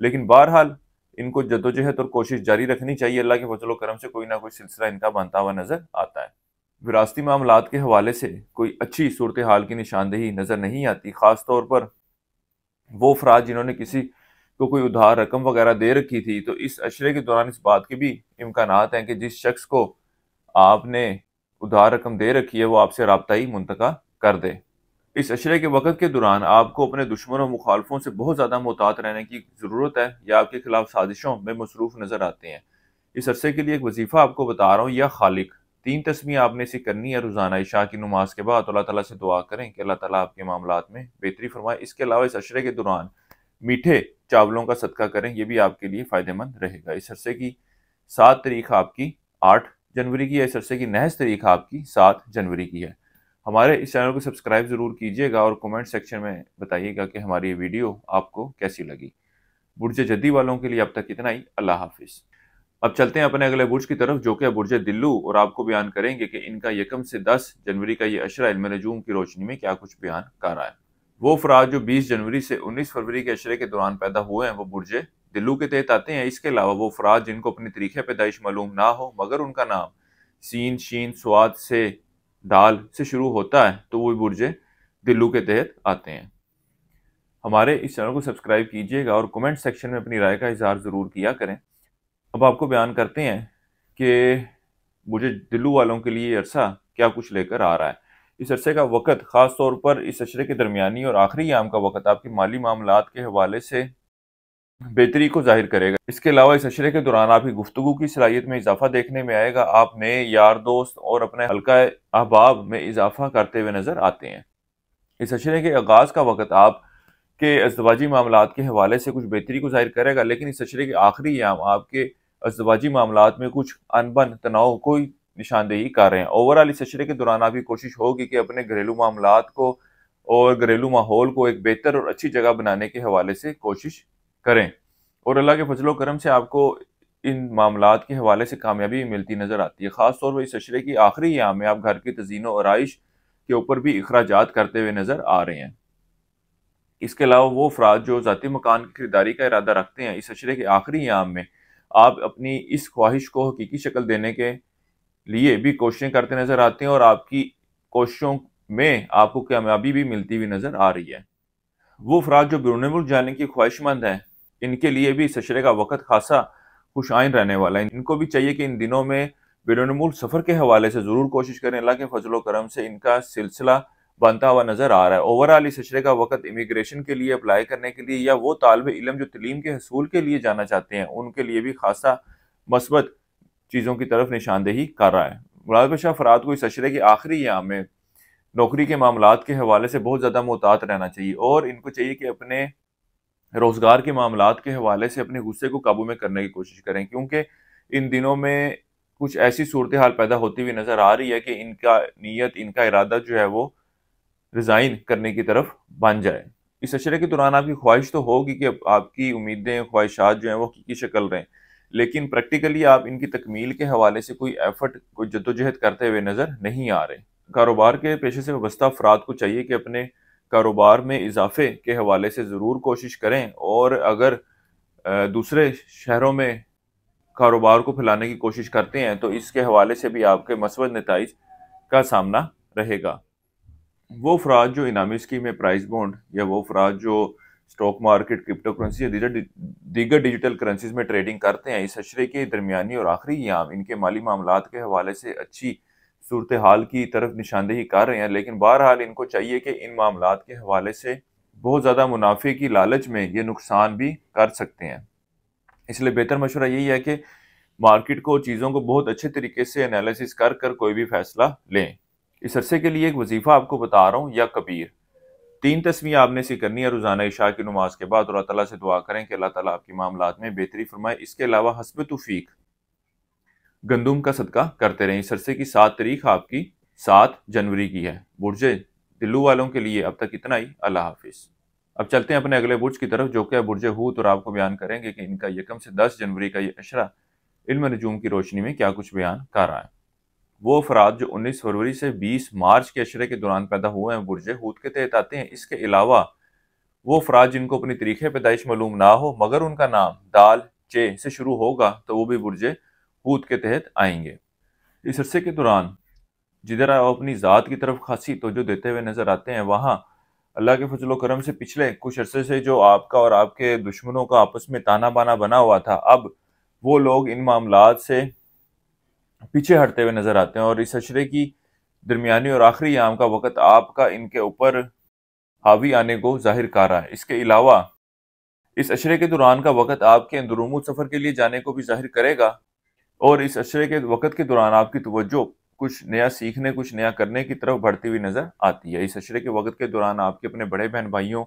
A: لیکن بہرحال ان کو جدوجہد اور کوشش جاری رکھنی چاہیے۔ اللہ کے فضل و کرم سے کوئی نہ کوئی سلسلہ ان کا بنتا ہوا نظر آتا ہے۔ وراثتی معاملات کے حوالے سے کوئی اچھی صورتحال کی نشاندہی نظر نہیں آتی، خاص طور پر وہ افراد جنہوں نے کسی کو کوئی ادھار رقم وغیرہ دے رکھی تھی، تو اس اشرے کے دوران اس بات کے بھی امکانات ہیں کہ جس شخص کو آپ نے ادھار رقم دے رکھی ہے وہ آپ سے رابطہ ہی منقطع کر دے۔ اس اشرے کے وقت کے دوران آپ کو اپنے دشمنوں و مخالفوں سے بہت زیادہ محتاط رہنے کی ضرورت ہے، یا آپ کے خلاف سازشوں میں مصروف نظر آتے ہیں۔ اس عرصے کے لیے ایک وظیفہ آپ کو بتا رہا ہوں، یا خالق 3 تسمیہ آپ نے اسے کرنی ہے روزانہ عشاء کی نماز کے بعد۔ اللہ تعالیٰ سے دعا کریں کہ اللہ تعالیٰ آپ کے معاملات میں بہتری فرمائے۔ اس کے علاوہ اس عشرے کے دوران میٹھے چاولوں کا صدقہ کریں، یہ بھی آپ کے لیے فائدہ مند رہے گا۔ اس عرصے کی 7 تاریخ آپ کی 8 جنوری کی ہے، اس عرصے کی نحس تاریخ آپ کی 7 جنوری کی ہے۔ ہمارے اس چینل کو سبسکرائب ضرور کیجیے گا، اور کومنٹ سیکشن میں بتائیے گا کہ ہماری یہ ویڈیو آپ کو کیسی لگی۔ برج جدی والوں کے لیے اب تک اتنا ہی۔ اللہ حافظ۔ اب چلتے ہیں اپنے اگلے برج کی طرف، جو کہ برج دلو، اور آپ کو بیان کریں گے کہ ان کا 1 سے 10 جنوری کا یہ عشرہ علم نجوم کی روشنی میں کیا کچھ بیان کر رہا ہے۔ وہ افراد جو 20 جنوری سے 19 فروری کے عشرے کے دوران پیدا ہوئے ہیں، وہ برج دلو کے تحت آتے ہیں۔ اس کے علاوہ وہ افراد جن کو اپنی تاریخ پیدائش معلوم نہ ہو، مگر ان کا نام سین، شین، سواد سے، ڈال سے شروع ہوتا ہے، تو وہ برج دلو کے تحت آتے ہیں۔ ہمارے اس چینل کو سبسکرائب کیجیے گا، اور کومنٹ سیکشن میں اپنی رائے کا اظہار ضرور کیا کریں۔ اب آپ کو بیان کرتے ہیں کہ برج دلو والوں کے لیے یہ عرصہ کیا کچھ لے کر آ رہا ہے۔ اس عرصے کا وقت، خاص طور پر اس عشرے کے درمیانی اور آخری ایام کا وقت، آپ کے مالی معاملات کے حوالے سے بہتری کو ظاہر کرے گا۔ اس کے علاوہ اس عشرے کے دوران آپ کی گفتگو کی صلاحیت میں اضافہ دیکھنے میں آئے گا۔ آپ نئے یار دوست اور اپنے حلقہ احباب میں اضافہ کرتے ہوئے نظر آتے ہیں۔ اس عشرے کے آغاز کا وقت آپ کے ازدواجی معاملات کے حوالے سے کچھ بہتری کو ظاہر کرے گا، لیکن اس عشرے کے آخری ایام آپ کے ازدواجی معاملات میں کچھ انبن تناؤ کوئی نشاندہی کر رہے ہیں۔ اوورال اس عشرے کے دوران آپ کی کوشش ہوگی کہ اپنے گھریلو معاملات کو اور گھریلو ماحول کو ایک بہتر اور اچھی جگہ بنانے کے حوالے سے کوشش کریں، اور اللہ کے فضل و کرم سے آپ کو ان معاملات کے حوالے سے کامیابی ملتی نظر آتی ہے۔ خاص طور پر اس عشرے کی آخری ایام میں آپ گھر کی تزئین و آرائش کے اوپر بھی اخراجات کرتے ہوئے نظر آ رہے ہیں۔ اس کے علاوہ وہ افراد جو ذاتی مکان کی خریداری کا ارادہ رکھتے ہیں، اس عشرے کے آخری ایام میں آپ اپنی اس خواہش کو حقیقی شکل دینے کے لیے بھی کوششیں کرتے نظر آتے ہیں، اور آپ کی کوششوں میں آپ کو کامیابی بھی ملتی ہوئی نظر آ رہی ہے۔ وہ افراد جو بیرون ملک جانے کی خواہش مند ہیں، ان کے لیے بھی اس عشرے کا وقت خاصا خوش آئند رہنے والا ہے۔ ان کو بھی چاہیے کہ ان دنوں میں بیرون ملک سفر کے حوالے سے ضرور کوشش کریں۔ اللہ کے فضل و کرم سے ان کا سلسلہ بنتا ہوا نظر آ رہا ہے۔ اوورال اس عشرے کا وقت امیگریشن کے لیے اپلائی کرنے کے لیے، یا وہ طالب علم جو تعلیم کے حصول کے لیے جانا چاہتے ہیں، ان کے لیے بھی خاصا مثبت چیزوں کی طرف نشاندہی کر رہا ہے۔ مراد بشاہ افراد کو اس عشرے کے آخری ایام میں نوکری کے معاملات کے حوالے سے بہت زیادہ محتاط رہنا چاہیے، اور ان کو چاہیے کہ اپنے روزگار کے معاملات کے حوالے سے اپنے غصے کو قابو میں کرنے کی کوشش کریں، کیونکہ ان دنوں میں کچھ ایسی صورتحال پیدا ہوتی ہوئی نظر آ رہی ہے کہ ان کا نیت، ان کا ارادہ جو ہے وہ ریزائن کرنے کی طرف بن جائے۔ اس عشرے کے دوران آپ کی خواہش تو ہوگی کہ آپ کی امیدیں، خواہشات جو ہیں وہ حقیقی شکل رہیں، لیکن پریکٹیکلی آپ ان کی تکمیل کے حوالے سے کوئی ایفرٹ، کوئی جدوجہد کرتے ہوئے نظر نہیں آ رہے۔ کاروبار کے پیشے سے وابستہ افراد کو چاہیے کہ اپنے کاروبار میں اضافے کے حوالے سے ضرور کوشش کریں، اور اگر دوسرے شہروں میں کاروبار کو پھیلانے کی کوشش کرتے ہیں تو اس کے حوالے سے بھی آپ کے مثبت نتائج کا سامنا رہے گا۔ وہ افراد جو انعامی اسکیم میں پرائز بونڈ، یا وہ افراد جو اسٹاک مارکیٹ، کرپٹو کرنسی یا دیگر ڈیجیٹل کرنسیز میں ٹریڈنگ کرتے ہیں، اس عشرے کے درمیانی اور آخری ایام ان کے مالی معاملات کے حوالے سے اچھی صورتحال کی طرف نشاندہی کر رہے ہیں، لیکن بہرحال ان کو چاہیے کہ ان معاملات کے حوالے سے بہت زیادہ منافع کی لالچ میں یہ نقصان بھی کر سکتے ہیں۔ اس لیے بہتر مشورہ یہی ہے کہ مارکیٹ کو، چیزوں کو بہت اچھے طریقے سے انالیسس کر کوئی بھی فیصلہ لیں۔ اس عرصے کے لیے ایک وظیفہ آپ کو بتا رہا ہوں، یا کبیر 3 تسمیہ آپ نے اسے کرنی ہے روزانہ عشاء کی نماز کے بعد، اور اللہ تعالیٰ سے دعا کریں کہ اللہ تعالیٰ آپ کے معاملات میں بہتری فرمائے۔ اس کے علاوہ حسب توفیق گندم کا صدقہ کرتے رہیں۔ اس عرصے کی 7 تاریخ آپ کی 7 جنوری کی ہے۔ برج دلو والوں کے لیے اب تک اتنا ہی۔ اللہ حافظ۔ اب چلتے ہیں اپنے اگلے برج کی طرف، جو کہ ہے برج حوت، اور آپ کو بیان کریں گے کہ ان کا 1 سے 10 جنوری کا یہ عشرہ علم نجوم کی روشنی میں کیا کچھ بیان کر رہا ہے۔ وہ افراد جو 19 فروری سے 20 مارچ کے عشرے کے دوران پیدا ہوئے ہیں برج حوت کے تحت آتے ہیں۔ اس کے علاوہ وہ افراد جن کو اپنی تاریخ پیدائش معلوم نہ ہو مگر ان کا نام دال چے سے شروع ہوگا تو وہ بھی برج حوت کے تحت آئیں گے۔ اس عرصے کے دوران جدھر آپ اپنی ذات کی طرف خاصی توجہ دیتے ہوئے نظر آتے ہیں، وہاں اللہ کے فضل و کرم سے پچھلے کچھ عرصے سے جو آپ کا اور آپ کے دشمنوں کا آپس میں تانا بانا بنا ہوا تھا، اب وہ لوگ ان معاملات سے پیچھے ہٹتے ہوئے نظر آتے ہیں، اور اس عشرے کی درمیانی اور آخری ایام کا وقت آپ کا ان کے اوپر حاوی آنے کو ظاہر کر رہا ہے۔ اس کے علاوہ اس عشرے کے دوران کا وقت آپ کے اندرون سفر کے لیے جانے کو بھی ظاہر کرے گا، اور اس عشرے کے وقت کے دوران آپ کی توجہ کچھ نیا سیکھنے، کچھ نیا کرنے کی طرف بڑھتی ہوئی نظر آتی ہے۔ اس عشرے کے وقت کے دوران آپ کے اپنے بڑے بہن بھائیوں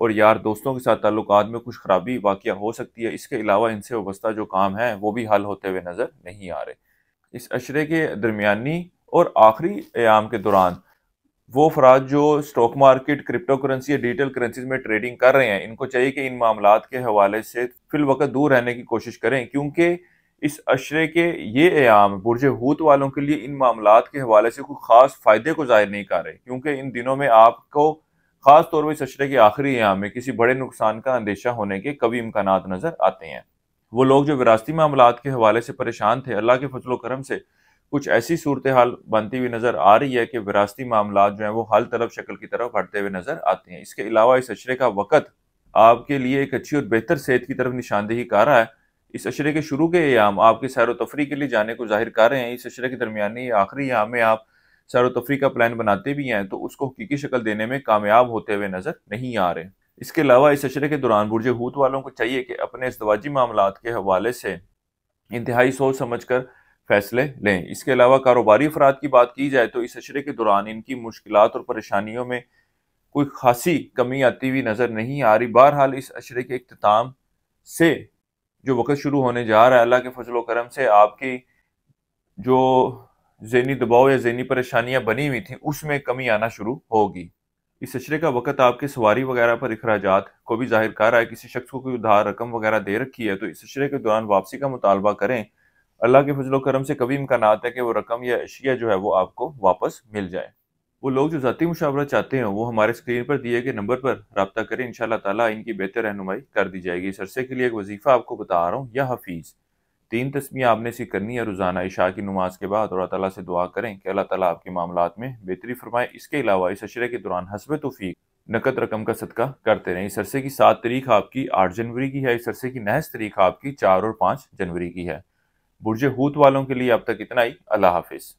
A: اور یار دوستوں کے ساتھ تعلقات میں کچھ خرابی واقعہ ہو سکتی ہے۔ اس کے علاوہ ان سے وابستہ جو کام ہیں وہ بھی حل ہوتے ہوئے نظر نہیں آ رہے۔ اس عشرے کے درمیانی اور آخری ایام کے دوران وہ افراد جو سٹاک مارکیٹ، کرپٹو کرنسی یا ڈیجیٹل کرنسیز میں ٹریڈنگ کر رہے ہیں، ان کو چاہیے کہ ان معاملات کے حوالے سے فی الوقت دور رہنے کی کوشش کریں، کیونکہ اس عشرے کے یہ ایام برج حوت والوں کے لیے ان معاملات کے حوالے سے کوئی خاص فائدے کو ظاہر نہیں کر رہے، کیونکہ ان دنوں میں آپ کو خاص طور پر اس عشرے کے آخری ایام میں کسی بڑے نقصان کا اندیشہ ہونے کے قوی امکانات نظر آتے ہیں۔ وہ لوگ جو وراثتی معاملات کے حوالے سے پریشان تھے، اللہ کے فضل و کرم سے کچھ ایسی صورتحال بنتی ہوئی نظر آ رہی ہے کہ وراثتی معاملات جو ہیں وہ حل طلب شکل کی طرف بڑھتے ہوئے نظر آتے ہیں۔ اس کے علاوہ اس عشرے کا وقت آپ کے لیے ایک اچھی اور بہتر صحت کی طرف نشاندہی کر رہا ہے۔ اس عشرے کے شروع کے ایام آپ کے سیر و تفریح کے لیے جانے کو ظاہر کر رہے ہیں۔ اس عشرے کے درمیانی آخری ایام میں آپ سیر و تفریح کا پلان بناتے بھی ہیں تو اس کو حقیقی شکل دینے میں کامیاب ہوتے ہوئے نظر نہیں آ رہے۔ اس کے علاوہ اس عشرے کے دوران برج حوت والوں کو چاہیے کہ اپنے ازدواجی معاملات کے حوالے سے انتہائی سوچ سمجھ کر فیصلے لیں۔ اس کے علاوہ کاروباری افراد کی بات کی جائے تو اس عشرے کے دوران ان کی مشکلات اور پریشانیوں میں کوئی خاصی کمی آتی ہوئی نظر نہیں آ رہی۔ بہرحال اس عشرے کے اختتام سے جو وقت شروع ہونے جا رہا ہے، اللہ کے فضل و کرم سے آپ کی جو ذہنی دباؤ یا ذہنی پریشانیاں بنی ہوئی تھیں اس میں کمی آنا شروع ہوگی۔ اس عشرے کا وقت آپ کے سواری وغیرہ پر اخراجات کو بھی ظاہر کر رہا ہے۔ کسی شخص کو کوئی ادھار رقم وغیرہ دے رکھی ہے تو اس عشرے کے دوران واپسی کا مطالبہ کریں۔ اللہ کے فضل و کرم سے کبھی امکانات ہے کہ وہ رقم یا اشیاء جو ہے وہ آپ کو واپس مل جائے۔ وہ لوگ جو ذاتی مشاورت چاہتے ہیں وہ ہمارے اسکرین پر دیے گئے نمبر پر رابطہ کریں، انشاءاللہ تعالیٰ ان کی بہتر رہنمائی کر دی جائے گی۔ اس عرصے کے لیے ایک وظیفہ آپ کو بتا رہا ہوں، یا حفیظ 3 تسمیہ آپ نے اسے کرنی ہے روزانہ عشاء کی نماز کے بعد، اور اللہ تعالیٰ سے دعا کریں کہ اللہ تعالیٰ آپ کے معاملات میں بہتری فرمائے۔ اس کے علاوہ اس عشرے کے دوران حسب توفیق نقد رقم کا صدقہ کرتے رہیں۔ اس عرصے کی 7 تاریخ آپ کی 8 جنوری کی ہے۔ اس عرصے کی نحس تاریخ آپ کی 4 اور 5 جنوری کی ہے۔ برج حوت والوں کے لیے اب تک اتنا ہی۔ اللہ حافظ۔